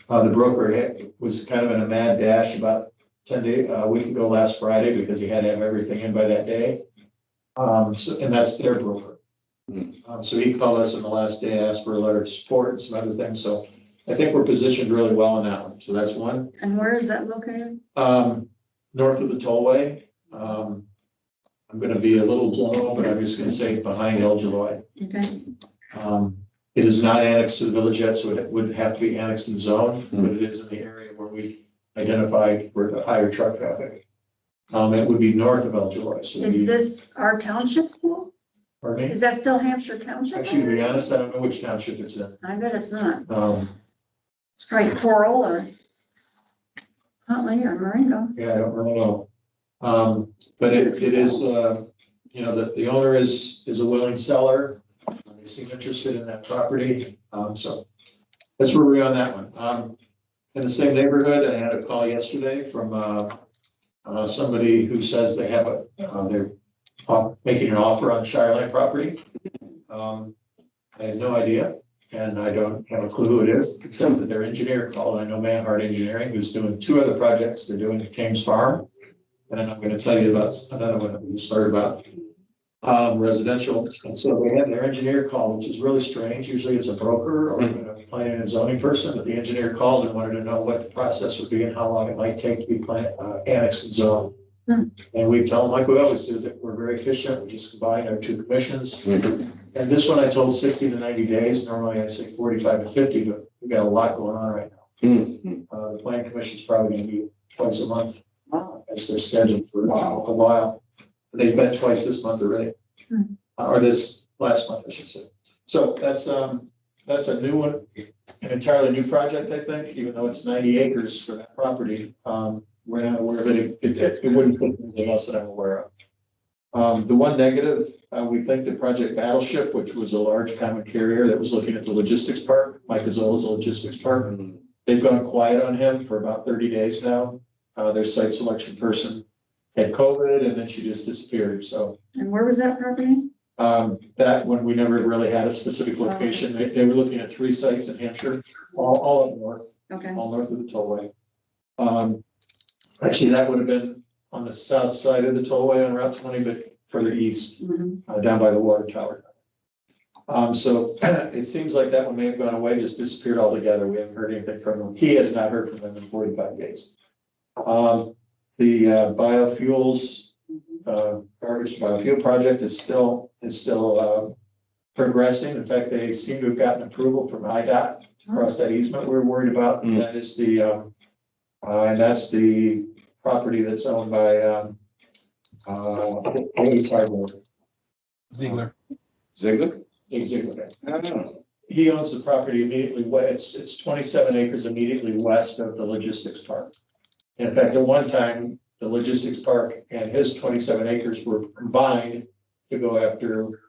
The broker was kind of in a mad dash about 10 days, a week ago last Friday, because he had to have everything in by that day. And that's their broker. So he called us on the last day, asked for a letter of support and some other things. So I think we're positioned really well on that one. So that's one. And where is that located? North of the tollway. I'm gonna be a little general, but I'm just gonna say behind El Jaloy. Okay. It is not annexed to the village yet, so it would have to be annexed in zone, but it is in the area where we identified for the higher truck traffic. It would be north of El Jaloy. So Is this our township still? Pardon me? Is that still Hampshire Township? Actually, to be honest, I don't know which township it's in. I bet it's not. It's Right, Coral or Huntley or Marengo. Yeah, I don't really know. But it is, the owner is a willing seller. They seem interested in that property. So that's where we're on that one. In the same neighborhood, I had a call yesterday from somebody who says they have they're making an offer on the Shireline property. I have no idea, and I don't have a clue who it is, except that their engineer called. I know Manhart Engineering, who's doing 2 other projects. They're doing Thames Farm. And then I'm gonna tell you about another one that we just heard about, residential. And so they had their engineer call, which is really strange. Usually it's a broker or a planning and zoning person, but the engineer called and wanted to know what the process would be and how long it might take to be annexed and zoned. And we tell them, like we always do, that we're very efficient. We just combine our 2 commissions. And this one I told 60 to 90 days. Normally I say 45 to 50, but we've got a lot going on right now. The planning commission's probably gonna meet twice a month. As they're scheduled for a while. They've met twice this month already. Or this last month, I should say. So that's a new one, an entirely new project, I think, even though it's 90 acres for that property. we're not aware of it. It wouldn't fit anything else that I'm aware of. The one negative, we think the project Battleship, which was a large common carrier that was looking at the logistics park, Mike Azzola's logistics park. They've gone quiet on him for about 30 days now. Their site selection person had COVID and then she just disappeared, so. And where was that property? That one, we never really had a specific location. They were looking at 3 sites in Hampshire, all up north, Okay, all north of the tollway. Actually, that would have been on the south side of the tollway on Route 20, but further east, mhm, down by the water tower. So it seems like that one may have gone away, just disappeared altogether. We haven't heard anything from him. He has not heard from them in 45 days. The biofuels, garbage biofuel project is still progressing. In fact, they seem to have gotten approval from IDOT across that easement we're worried about. Mm. That is and that's the property that's owned by, Ace Hardware. Ziegler. Ziegler? Big Ziegler. I don't know. He owns the property immediately west. It's 27 acres immediately west of the logistics park. In fact, at one time, the logistics park and his 27 acres were combined to go after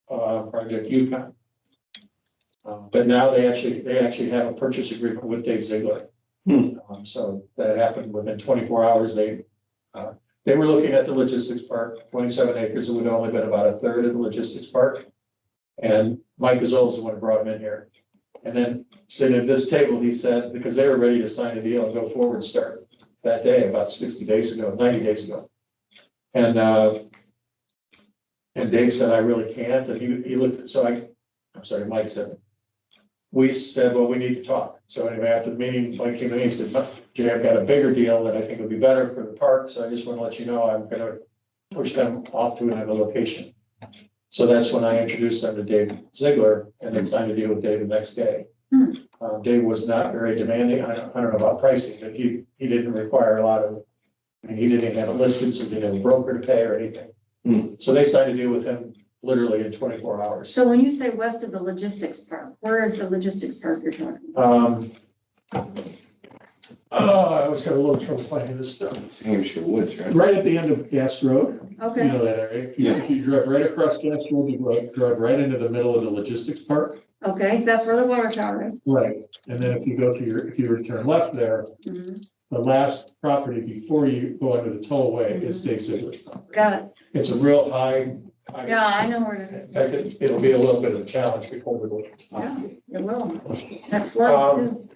Project Yukon. But now they actually have a purchase agreement with Dave Ziegler. So that happened within 24 hours. They were looking at the logistics park, 27 acres. It would have only been about a third of the logistics park. And Mike Azzola is the one who brought him in here. And then sitting at this table, he said, because they were ready to sign a deal and go forward and start that day, about 90 days ago. And Dave said, I really can't. And he looked at, Mike said, we said, well, we need to talk. So anyway, after the meeting, Mike came in, he said, Jay, I've got a bigger deal that I think would be better for the park. So I just want to let you know, I'm going to push them off to another location. So that's when I introduced them to Dave Ziegler and then signed a deal with Dave the next day. Dave was not very demanding. I don't know about pricing, but he didn't require a lot of, he didn't even have it listed, so he didn't have a broker to pay or anything. So they signed a deal with him literally in 24 hours. so when you say west of the logistics park, where is the logistics park you're talking about? I always have a little trouble finding this stuff. It's Hampshire Woods, right? Right at the end of Gas Road, you Okay, know that area. Yeah. If you drive right across Gas Road, you drive right into the middle of the logistics park. okay, so that's where the water tower is. Right. And then if you were to turn left there, Mhm, the last property before you go under the tollway is Dave Ziegler's property. got it. It's a real high. Yeah, I know where it is. In fact, it'll be a little bit of a challenge before we go. Yeah, it will. That floods too.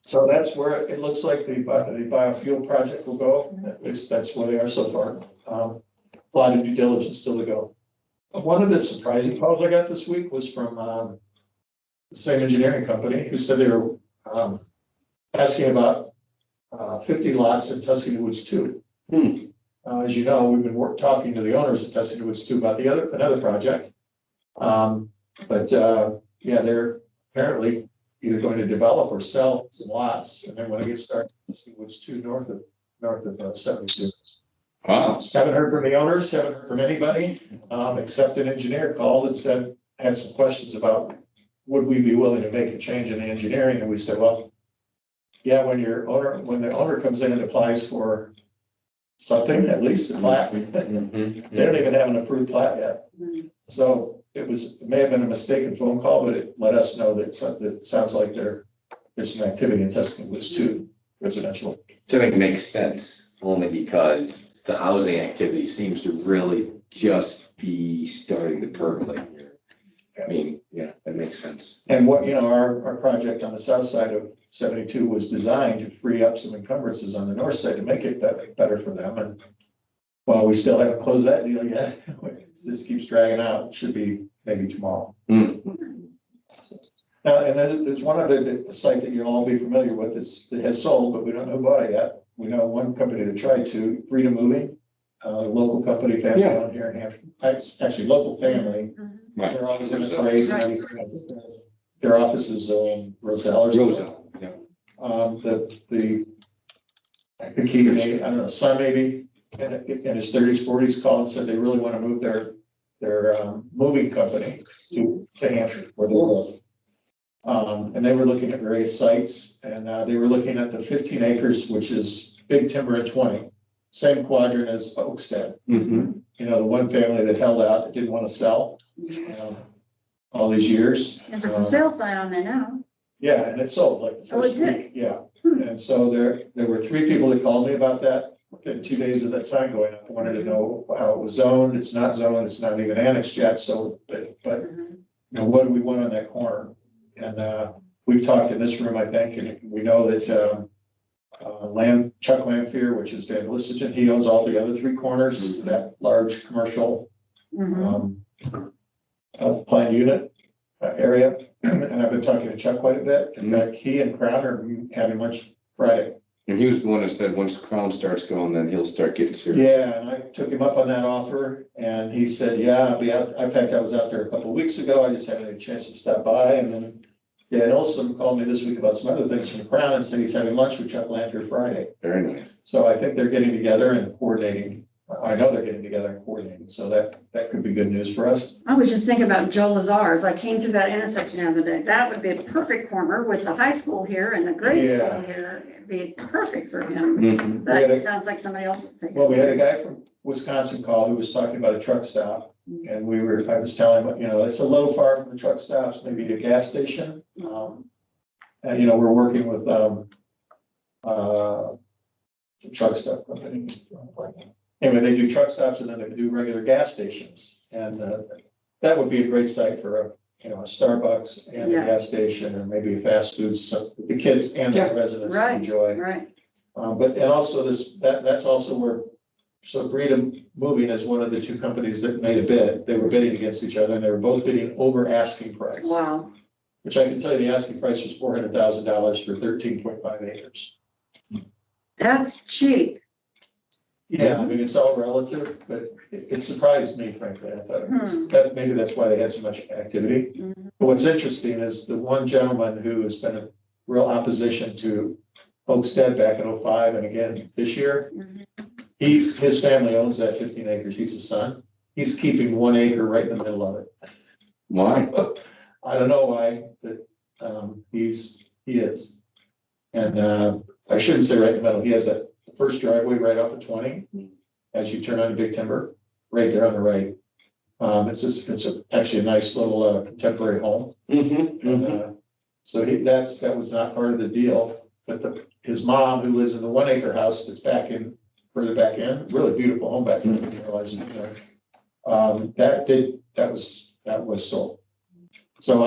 So that's where it looks like the biofuel project will go. At least that's where they are so far. A lot of due diligence still to go. One of the surprising calls I got this week was from the same engineering company who said they were asking about 50 lots in Tuscany Woods 2. As you know, we've been talking to the owners of Tuscany Woods 2 about another project. Yeah, they're apparently either going to develop or sell some lots, and then when it gets started, Tuscany Woods 2 north of 72. Wow. Haven't heard from the owners, haven't heard from anybody, except an engineer called and had some questions about would we be willing to make a change in the engineering, and we said, well, yeah, when the owner comes in and applies for something, at least a plat, they don't even have an approved plat yet. So it may have been a mistaken phone call, but it let us know that it sounds like there's some activity in Tuscany Woods 2 residential. To me, it makes sense, only because the housing activity seems to really just be starting to percolate here. I mean, yeah, that makes sense. And our project on the south side of 72 was designed to free up some encumbrances on the north side to make it better for them. And while we still haven't closed that deal yet, this keeps dragging out. It should be maybe tomorrow. Now, and then there's one other site that you'll all be familiar with that has sold, but we don't know who bought it yet. We know one company that tried to, Freedom Moving, a local company family down here in Hampshire. It's actually local family. Right. They're always in the parades and everything. Their office is in Roselle or something. Rosa, yeah. I think he, I don't know, son maybe in his 30s, 40s called and said they really want to move their moving company to Hampshire where they live. And they were looking at various sites and they were looking at the 15 acres, which is Big Timber at 20, same quadrant as Oakstead. Mm-hmm. You know, the one family that held out, that didn't want to sell all these years. There's a for sale sign on there now. Yeah, and it sold like the Oh, it first did? week, yeah. And so there were 3 people that called me about that within 2 days of that sign going up. I wanted to know how it was zoned. It's not zoned, it's not even annexed yet, so, but you know, what do we want on that corner? And we've talked in this room, I think, and we know that Chuck Lampier, which is Van Lissigen, he owns all the other 3 corners, that large commercial planned unit area. And I've been talking to Chuck quite a bit. In fact, he and Crown are having lunch Friday. And he was the one that said, once Crown starts going, then he'll start getting serious. Yeah, and I took him up on that offer, and he said, yeah, I'll be out. In fact, I was out there a couple of weeks ago. I just haven't had a chance to stop by. And then Dan Olson called me this week about some other things from Crown and said he's having lunch with Chuck Lampier Friday. Very nice. So I think they're getting together and coordinating. I know they're getting together and coordinating, so that could be good news for us. I was just thinking about Joe Lazar's. I came through that intersection the other day. That would be a perfect corner with the high school here and the grade Yeah. school here. It'd be perfect for him. Mm-hmm. But Yeah. it sounds like somebody else will take it. Well, we had a guy from Wisconsin call who was talking about a truck stop. And I was telling him, you know, it's a little far from the truck stops, maybe a gas station. And, you know, we're working with, the truck stop company. Anyway, they do truck stops and then they do regular gas stations. And, that would be a great site for a Starbucks and a Yeah. gas station, or maybe a fast food, so the kids and the Yeah. residents Right. enjoy. Right. But, and also that's also where, so Breda Moving is one of the 2 companies that made a bid. They were bidding against each other and they were both bidding over asking price. Wow. Which I can tell you, the asking price was $400,000 for 13.5 acres. That's cheap. Yeah, I mean, it's all relative, but it surprised me frankly. I thought it was, that, maybe that's why they had so much activity. But what's interesting is the one gentleman who has been a real opposition to Oakstead back in 05 and again this year. His family owns that 15 acres. He's a son. He's keeping 1 acre right in the middle of it. Why? I don't know why, but he is. And I shouldn't say right in the middle. He has that first driveway right off of 20 as you turn onto Big Timber, right there on the right. It's actually a nice little contemporary home. Mm-hmm. And, so that was not part of the deal, but his mom, who lives in the 1 acre house that's further back in, really beautiful home back there. I didn't realize it was there. That was sold. So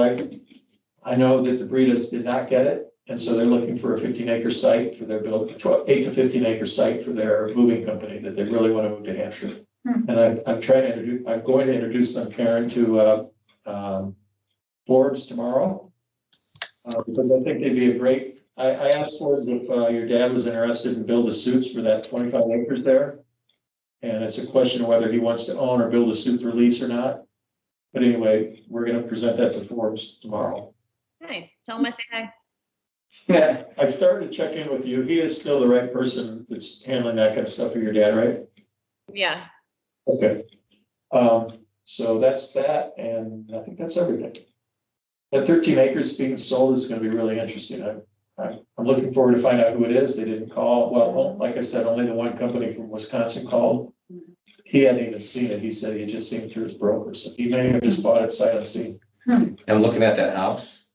I know that the Bredas did not get it, and so they're looking for a 15 acre site for their 8 to 15 acre site for their moving company that they really want to move to Hampshire. And I'm going to introduce them, Karen, to Forbes tomorrow. Because I think they'd be a great, I asked Forbes if your dad was interested in build-to-suits for that 25 acres there. And it's a question of whether he wants to own or build a suit for lease or not. But anyway, we're gonna present that to Forbes tomorrow. Nice. Tell him I say hi. Yeah, I started to check in with you. He is still the right person that's handling that kind of stuff for your dad, right? Yeah. Okay. So that's that, and I think that's everything. That 13 acres being sold is gonna be really interesting. I'm looking forward to find out who it is. They didn't call. Well, like I said, only the one company from Wisconsin called. He hadn't even seen it. He said he had just seen it through his broker, so he may have just bought it sight unseen. And looking at that house,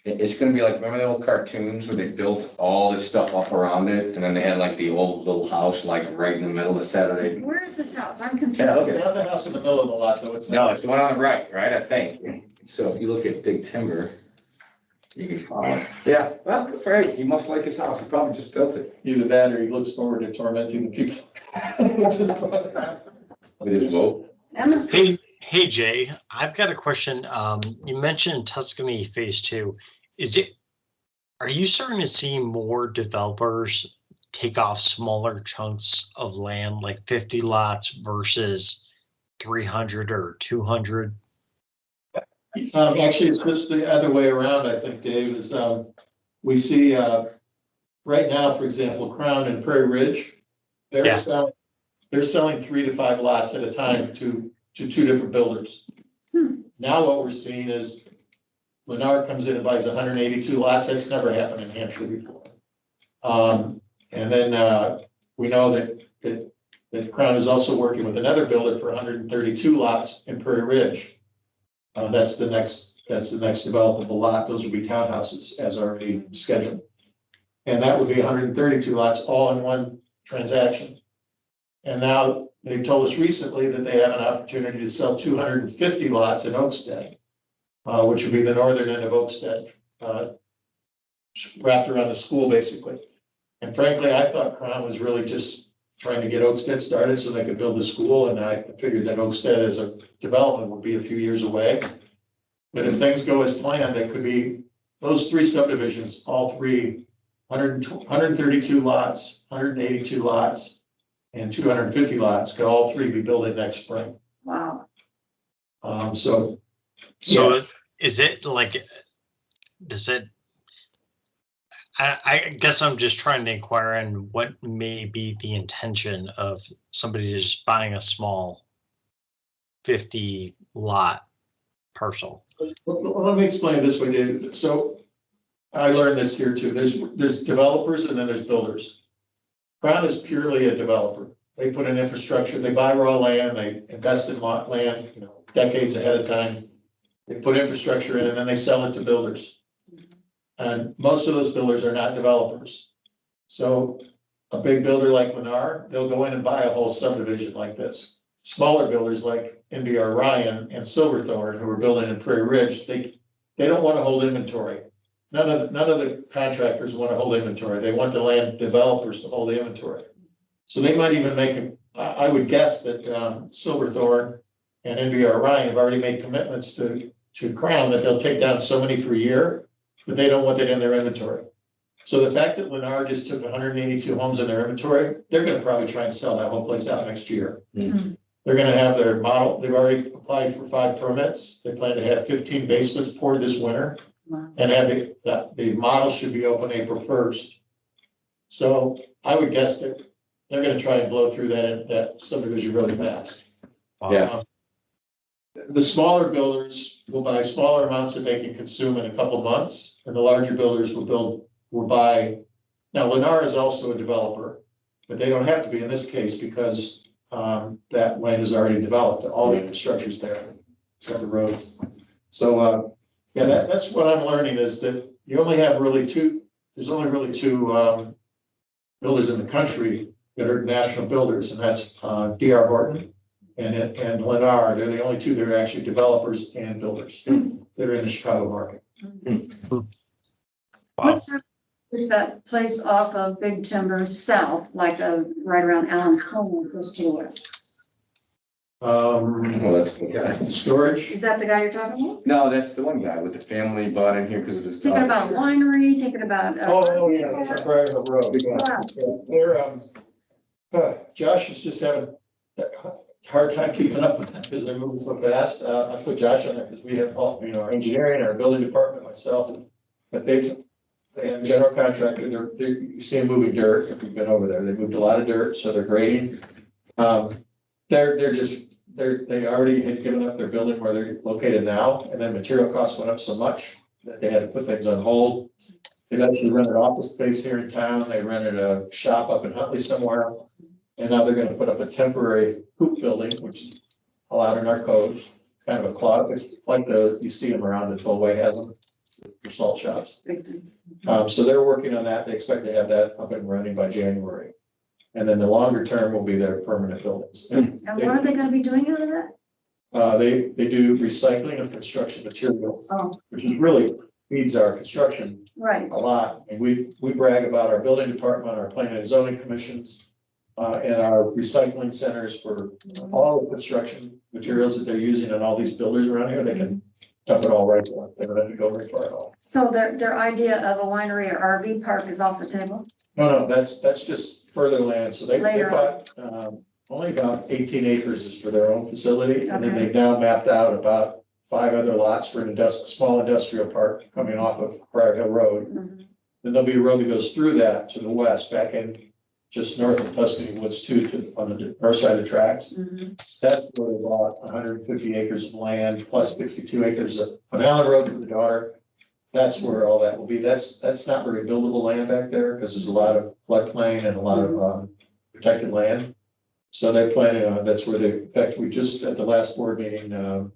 it's gonna be like, remember the old cartoons where they built all this stuff up around it? And then they had like the old little house like right in the middle of Saturday. Where is this house? I'm confused. Yeah, It's not the house in the middle of the lot, though. It's No, not. it's the one on the right, I think. So if you look at Big Timber, you can follow. Yeah, well, good for him. He must like his house. He probably just built it. Either that or he looks forward to tormenting the people. Which is fun. With his vote. That must be, Hey Jay, I've got a question. You mentioned Tuscany Phase 2. Are you starting to see more developers take off smaller chunks of land, like 50 lots versus 300 or 200? Actually, it's just the other way around, I think, Dave, is, we see, right now, for example, Crown and Prairie Ridge, they're Yeah. selling 3 to 5 lots at a time to 2 different builders. Now what we're seeing is Lennar comes in and buys 182 lots. That's never happened in Hampshire before. And then, we know that Crown is also working with another builder for 132 lots in Prairie Ridge. That's the next developable lot. Those will be townhouses as already scheduled. And that would be 132 lots all in one transaction. And now they've told us recently that they have an opportunity to sell 250 lots in Oakstead, which would be the northern end of Oakstead, wrapped around the school basically. And frankly, I thought Crown was really just trying to get Oakstead started so they could build the school. And I figured that Oakstead as a development would be a few years away. But if things go as planned, they could be those three subdivisions, all three, 132 lots, 182 lots, and 250 lots could all three be building next spring. Wow. So yeah. is it like, does it, I guess I'm just trying to inquire on what may be the intention of somebody just buying a small 50 lot parcel. Let me explain it this way, David. So I learned this here too. There's developers and then there's builders. Crown is purely a developer. They put in infrastructure, they buy raw land, they invest in lot land, decades ahead of time. They put infrastructure in and then they sell it to builders. And most of those builders are not developers. So a big builder like Lennar, they'll go in and buy a whole subdivision like this. Smaller builders like NBR Ryan and Silverthorne, who are building in Prairie Ridge, they don't want to hold inventory. None of the contractors want to hold inventory. They want the land developers to hold the inventory. So they might even make I would guess that Silverthorne and NBR Ryan have already made commitments to Crown that they'll take down so many per year, but they don't want that in their inventory. So the fact that Lennar just took 182 homes in their inventory, they're going to probably try and sell that whole place out next year. Mhm. They're going to have their model. They've already applied for 5 permits. They plan to have 15 basements poured this winter. Wow. And have the model should be open April 1st. So I would guess that they're gonna try and blow through that subdivision really fast. Yeah. The smaller builders will buy smaller amounts that they can consume in a couple months, and the larger builders will buy. Now Lennar is also a developer, but they don't have to be in this case because that land is already developed. All the infrastructure's there, except the roads. So yeah, that's what I'm learning is that you only have really two, there's only really two builders in the country that are national builders, and that's D.R. Horton and Lennar. They're the only two that are actually developers and builders that are in the Chicago market. Wow. What's up with that place off of Big Timber South, like right around Allen's Home, close to the west? Well, that's the guy. Storage. Is that the guy you're talking about? No, that's the one guy with the family bought in here because of his. Thinking about daughter. winery, thinking about. Oh, yeah, that's a private road. Yeah. They're, Josh is just having a hard time keeping up with them because they're moving so fast. I put Josh on there because we have all, our engineering, our building department, myself. But they and general contractor, you see them moving dirt if you've been over there. They moved a lot of dirt, so they're grading. They already had given up their building where they're located now, and then material costs went up so much that they had to put things on hold. They've actually rented office space here in town. They rented a shop up in Huntley somewhere. And now they're gonna put up a temporary hoop building, which is allowed in our code, kind of a closet. It's like you see them around the tollway has them, for salt shops. So they're working on that. They expect to have that up and running by January. And then the longer term will be their permanent buildings. And what are they gonna be doing out of that? They do recycling of construction materials, Oh, which is really feeds our construction right. a lot. And we brag about our building department, our planning and zoning commissions, and our recycling centers for all the construction materials that they're using and all these builders around here. They can dump it all right there. They don't have to go very far at all. So their idea of a winery or RV park is off the table? No, that's just further land. So they Later bought only about 18 acres is for their own facility. And then Okay. they've now mapped out about 5 other lots for an small industrial park coming off of Briar Hill Road. Mhm. Then there'll be a road that goes through that to the west, back in just north of Tuscany Woods too, on the north side of the tracks. Mhm. That's where they bought 150 acres of land plus 62 acres of Allen Road for the daughter. that's where all that will be. That's not very buildable land back there because there's a lot of floodplain and a lot of protected land. So they're planning on, that's where they, in fact, we just, at the last board meeting,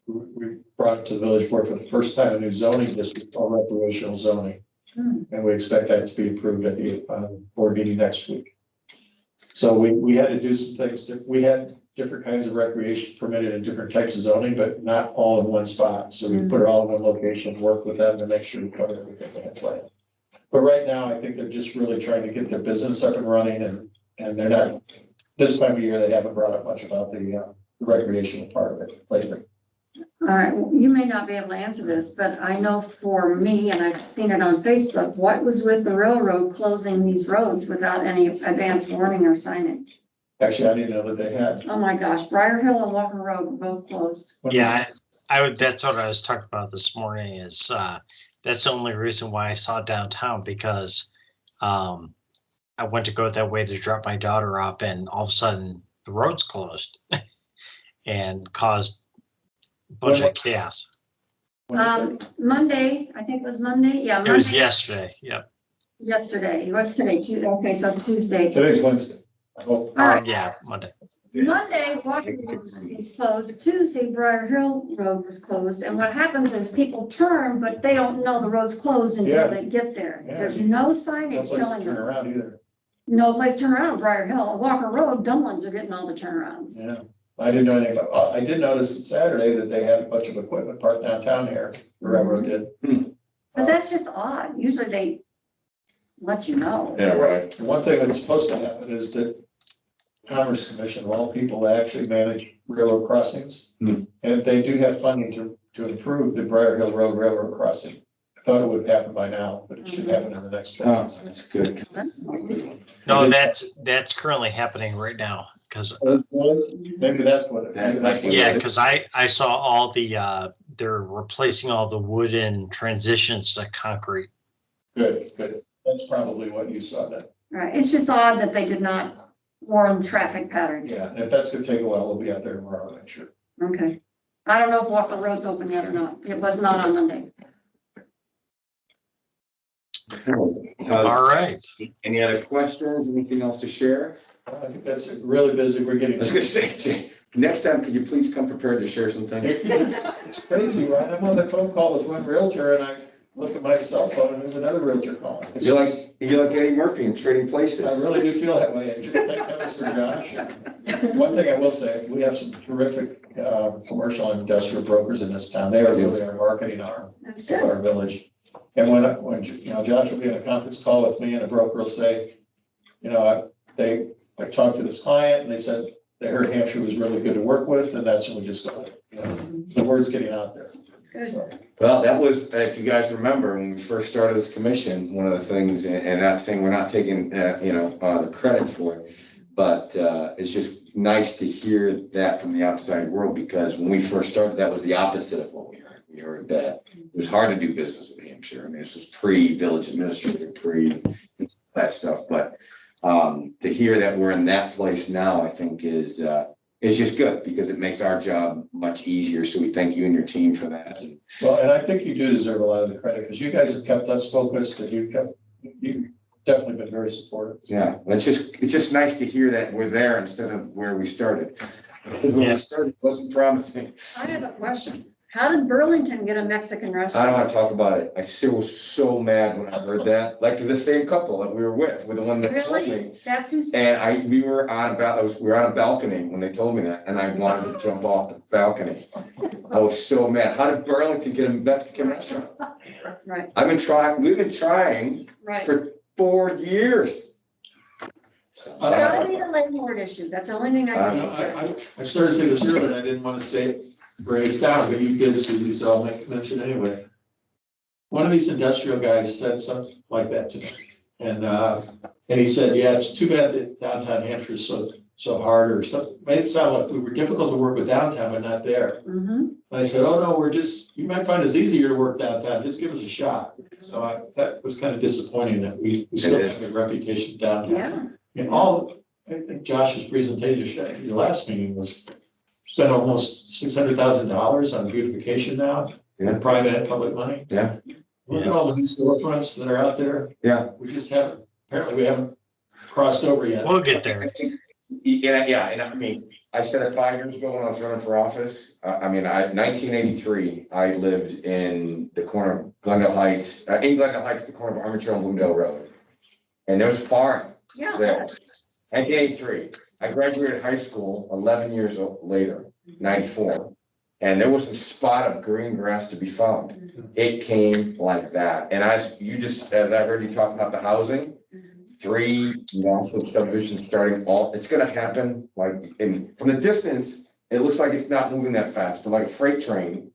we brought to the village board for the first time a new zoning district called recreational zoning. And we expect that to be approved at the board meeting next week. So we had to do some things that we had different kinds of recreation permitted in different types of zoning, but not all in one spot. So we put it all in one location, work with them to make sure we cover everything they had planned. But right now, I think they're just really trying to get their business up and running, and they're not, this time of year, they haven't brought up much about the recreational part of it lately. All right, well, you may not be able to answer this, but I know for me, and I've seen it on Facebook, what was with the railroad closing these roads without any advance warning or signage? Actually, I didn't know that they had. Oh my gosh, Briar Hill and Walker Road were both closed. Yeah, I would, that's what I was talking about this morning is, that's the only reason why I saw downtown because, I went to go that way to drop my daughter off and all of a sudden the road's closed and caused a bunch of chaos. Monday, I think it was Monday, yeah. It was Monday. yesterday, yep. Yesterday, what's today, okay, so Tuesday. Today's Wednesday. Oh, All right. Yeah, Monday. Monday, Walker Road was closed. Tuesday, Briar Hill Road was closed. And what happens is people turn, but they don't know the road's closed until Yeah. they get there. Yeah. There's no no signage place to telling turn them. around either. No place to turn around, Briar Hill. Walker Road, Dumlins are getting all the turnarounds. Yeah, I didn't know anything about, I did notice on Saturday that they had a bunch of equipment parked downtown here, the railroad did. But that's just odd. Usually they let you know. Yeah, right. The one thing that's supposed to happen is that Commerce Commission of all people actually manage railroad crossings. Hmm. And they do have funding to improve the Briar Hill Road Railroad crossing. I thought it would happen by now, but it should happen in the next 12 Oh, months. that's good. That's No, that's currently happening right now because Maybe that's what it. maybe that's what it yeah, is. because I saw all the they're replacing all the wooden transitions to concrete. Good, good. That's probably what you saw then. right. It's just odd that they did not warn traffic patterns. Yeah, and if that's gonna take a while, we'll be out there tomorrow, I'm sure. Okay. I don't know if Walker Road's open yet or not. It was not on Monday. All right. Any other questions? Anything else to share? I think that's really busy. We're I getting. was gonna say, next time, could you please come prepared to share some things? It's crazy, right? I'm on the phone call with one realtor and I look at my cell phone and there's another realtor calling. You're like Eddie Murphy in Trading Places. I really do feel that way. And thank goodness for Josh. One thing I will say, we have some terrific commercial and industrial brokers in this town. They are really our marketing arm That's of good. our village. And when Josh will be in a conference call with me and a broker will say, I talked to this client and they said they heard Hampshire was really good to work with, and that's when we just go, the word's getting out there. Good. So, Well, that was, if you guys remember, when we first started this commission, one of the things, and not saying we're not taking, the credit for it, but it's just nice to hear that from the outside world, because when we first started, that was the opposite of what we heard. We heard that it was hard to do business with Hampshire. I mean, this was pre-village administrator, that stuff, but to hear that we're in that place now, I think is just good, because it makes our job much easier. So we thank you and your team for that. Well, and I think you do deserve a lot of the credit, because you guys have kept us focused and you've definitely been very supportive. Yeah, it's just nice to hear that we're there instead of where we started. Because when we started, it wasn't promising. I have a question. How did Burlington get a Mexican I don't restaurant? want to talk about it. I still was so mad when I heard that. Like the same couple that we were with the one that told me. Really? That's who's, And we were on a balcony when they told me that, and I wanted to jump off the balcony. I was so mad. How did Burlington get a Mexican restaurant? right, We've been trying right. for 4 years. It's gotta be the landlord issue. That's the only thing I can say. I started to say this earlier, and I didn't want to say it raised down, but you did, Suzie, so I'll make a mention anyway. One of these industrial guys said something like that to me. And he said, yeah, it's too bad that downtown Hampshire is so hard, or something. Made it sound like we were difficult to work with downtown, but not there. Mhm. And I said, oh, no, you might find us easier to work downtown. Just give us a shot. So that was kind of disappointing that we still have a reputation downtown. Yeah, I think Josh's presentation at your last meeting was spent almost $600,000 on beautification now, Yeah. private and public money. Yeah. Look at all the new storefronts that are out there. Yeah. We just haven't, apparently we haven't crossed over yet. We'll get there. Yeah, and I mean, I said it 5 years ago when I was running for office. I mean, 1983, I lived in the corner of Glendale Heights, in Glendale Heights, the corner of Armature and Bloomdale Road. And there was farm Yeah. there. 1983, I graduated high school 11 years later, 94. And there wasn't a spot of green grass to be found. It came like that. And as I heard you talk about the housing, 3 massive subdivisions starting it's gonna happen like, from the distance, it looks like it's not moving that fast, but like a freight train,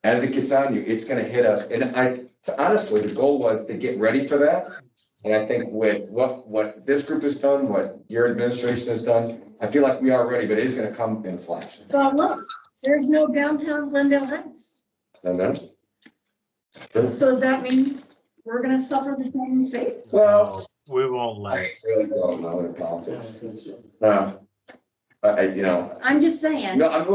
as it gets on you, it's gonna hit us. And honestly, the goal was to get ready for that. And I think with what this group has done, what your administration has done, I feel like we are ready, but it is gonna come in a flash. Well, look, there's no downtown Glendale Heights. And then, So does that mean we're gonna suffer the same fate? well, We won't let I it. really don't know in politics. I I'm just saying. no, I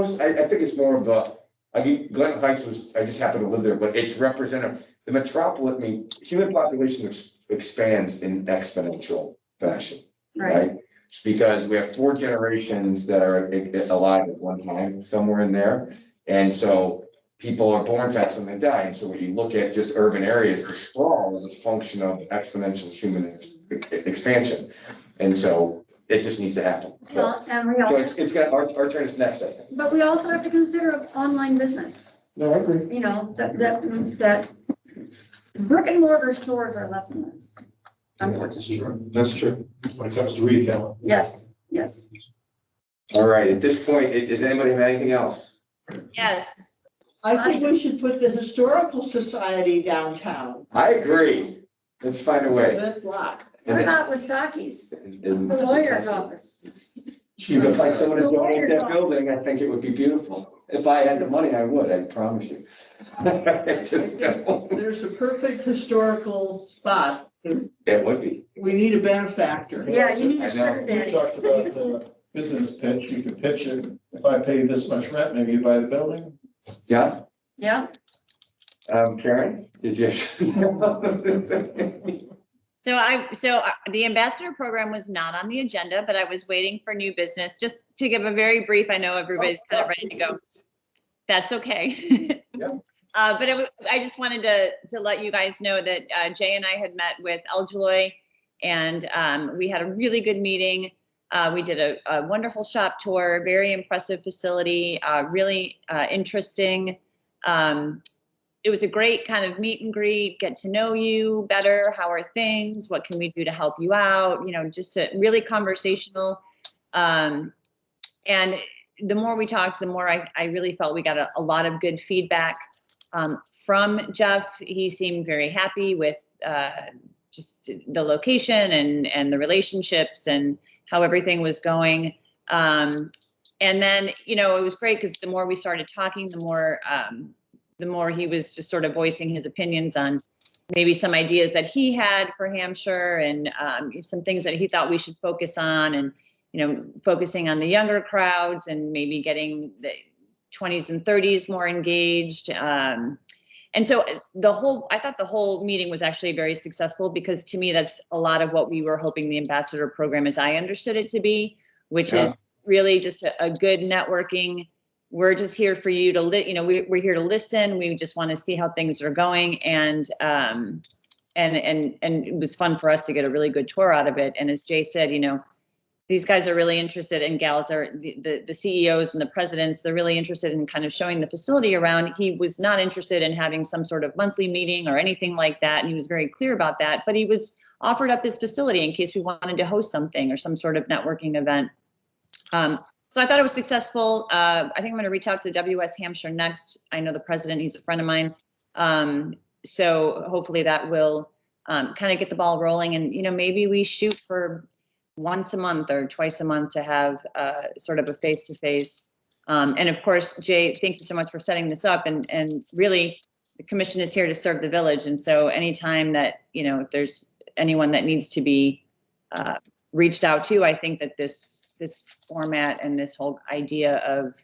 think it's more of Glen Heights I just happen to live there, but it's representative. The metropolis, I mean, human population expands in exponential fashion, right? Because we have 4 generations that are alive at one time, somewhere in there. And so people are born faster than they die. And so when you look at just urban areas, the sprawl is a function of exponential human expansion. And so it just needs to happen. Well, and we So all, it's gonna, our turn is next, I think. but we also have to consider online business. No, I agree. You know, that brick and mortar stores are less and less. Unfortunately. That's true. When it comes to retail. Yes, yes. All right, at this point, does anybody have anything else? Yes. I think we should put the Historical Society downtown, I agree. Let's find a way. that block. What about Wasaki's, the And- lawyer's office? You can find someone to donate that building, I think it would be beautiful. If I had the money, I would, I promise you. I just don't. There's a perfect historical spot. It would be. We need a benefactor. Yeah, you need I a know. sugar We daddy. talked about the business pitch. You could pitch it. If I pay this much rent, maybe you buy the building. Yeah, Yeah, Karen, did you? So the ambassador program was not on the agenda, but I was waiting for new business. Just to give a very brief, I know everybody's kind of ready to go. That's okay. Yeah. But I just wanted to let you guys know that Jay and I had met with Elgeloy, and we had a really good meeting. We did a wonderful shop tour, very impressive facility, really interesting. It was a great kind of meet and greet, get to know you better. How are things? What can we do to help you out? You know, just a really conversational. And the more we talked, the more I really felt we got a lot of good feedback from Jeff. He seemed very happy with just the location and the relationships and how everything was going. And then, you know, it was great because the more we started talking, the more he was just sort of voicing his opinions on maybe some ideas that he had for Hampshire and some things that he thought we should focus on, and, you know, focusing on the younger crowds and maybe getting the 20s and 30s more engaged. And so I thought the whole meeting was actually very successful, because to me, that's a lot of what we were hoping the ambassador program, as I understood it to be, which is really just a good networking. We're just here for you to we're here to listen. We just want to see how things are going. And it was fun for us to get a really good tour out of it. And as Jay said, you know, these guys are really interested, and gals are the CEOs and the presidents. They're really interested in kind of showing the facility around. He was not interested in having some sort of monthly meeting or anything like that. And he was very clear about that, but he was offered up his facility in case we wanted to host something or some sort of networking event. So I thought it was successful. I think I'm going to reach out to WS Hampshire next. I know the president, he's a friend of mine. So hopefully that will kind of get the ball rolling, and, you know, maybe we shoot for once a month or twice a month to have sort of a face-to-face. And of course, Jay, thank you so much for setting this up. And really, the commission is here to serve the village. And so anytime that, you know, if there's anyone that needs to be reached out to, I think that this format and this whole idea of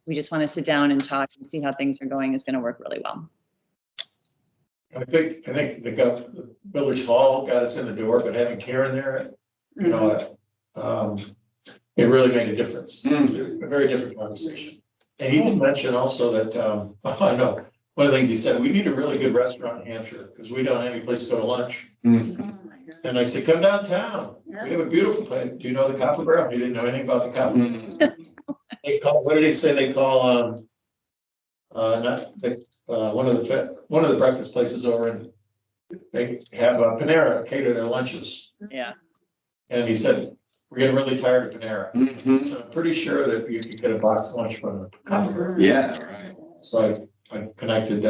we just want to sit down and talk and see how things are going is going to work really well. I think they got, the village hall got us in the door, but having Karen there, you know, it really made a difference. It's a very different conversation. And he did mention also that, I know, one of the things he said, we need a really good restaurant in Hampshire, because we don't have any place to go to lunch. And I said, come downtown. We have a beautiful place. Do you know the Copper Barrel? He didn't know anything about the Copper Barrel. They call, what did he say? They call, not, the one of the breakfast places over in, they have Panera cater their lunches. Yeah. And he said, we're getting really tired of Panera. So I'm pretty sure that you could get a box lunch from Copper Barrel. Yeah, right. So I connected,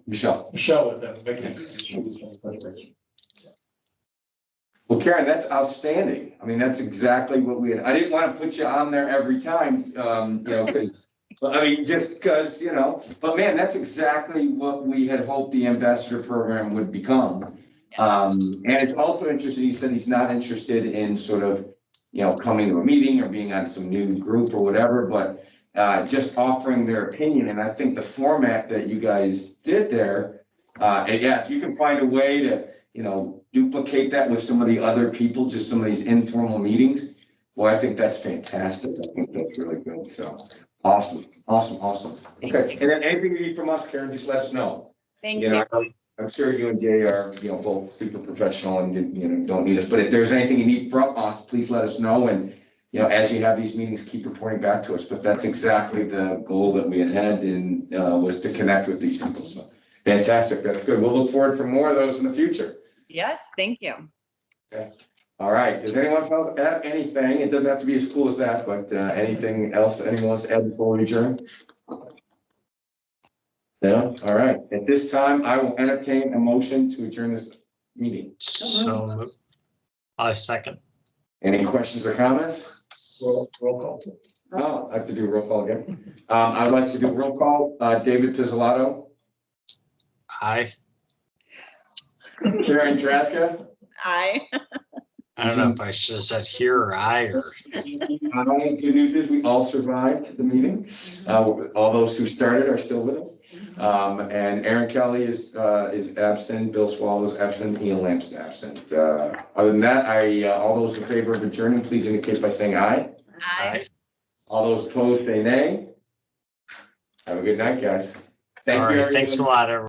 Michelle. Michelle with them. Vicky. Well, Karen, that's outstanding. I mean, that's exactly what we had. I didn't want to put you on there every time, you know, because, I mean, just because, you know, but man, that's exactly what we had hoped the ambassador program would become. And it's also interesting, he said he's not interested in sort of, you know, coming to a meeting or being on some new group or whatever, but just offering their opinion. And I think the format that you guys did there, and yeah, if you can find a way to, you know, duplicate that with some of the other people, just some of these informal meetings, well, I think that's fantastic. I think that's really good. So awesome, awesome, awesome. Okay, and then anything you need from us, Karen, just let us know. Thank You you. know, I'm sure you and Jay are, you know, both super professional and, you know, don't need us, but if there's anything you need from us, please let us know. And, you know, as you have these meetings, keep reporting back to us, but that's exactly the goal that we had and was to connect with these people. So fantastic, that's good. We'll look forward for more of those in the future. Yes, thank you. Okay. All right, does anyone else add anything? It doesn't have to be as cool as that, but anything else anyone wants to add before we adjourn? No? All right, at this time, I will entertain a motion to adjourn this meeting. So, I second. Any questions or comments? Roll call. Oh, I have to do a roll call again. I'd like to do a roll call. David Pizzolatto, Aye. Karen Traska. Aye. I don't know if I should have said here or I or. Good news is we all survived the meeting. All those who started are still with us. And Aaron Kelly is absent, Bill Swallow is absent, Ian Lamp's absent. Other than that, all those in favor of adjourning, please indicate by saying aye. Aye. All those opposed say nay. Have a good night, guys. Thank All you. right, thanks a everyone. lot, everyone.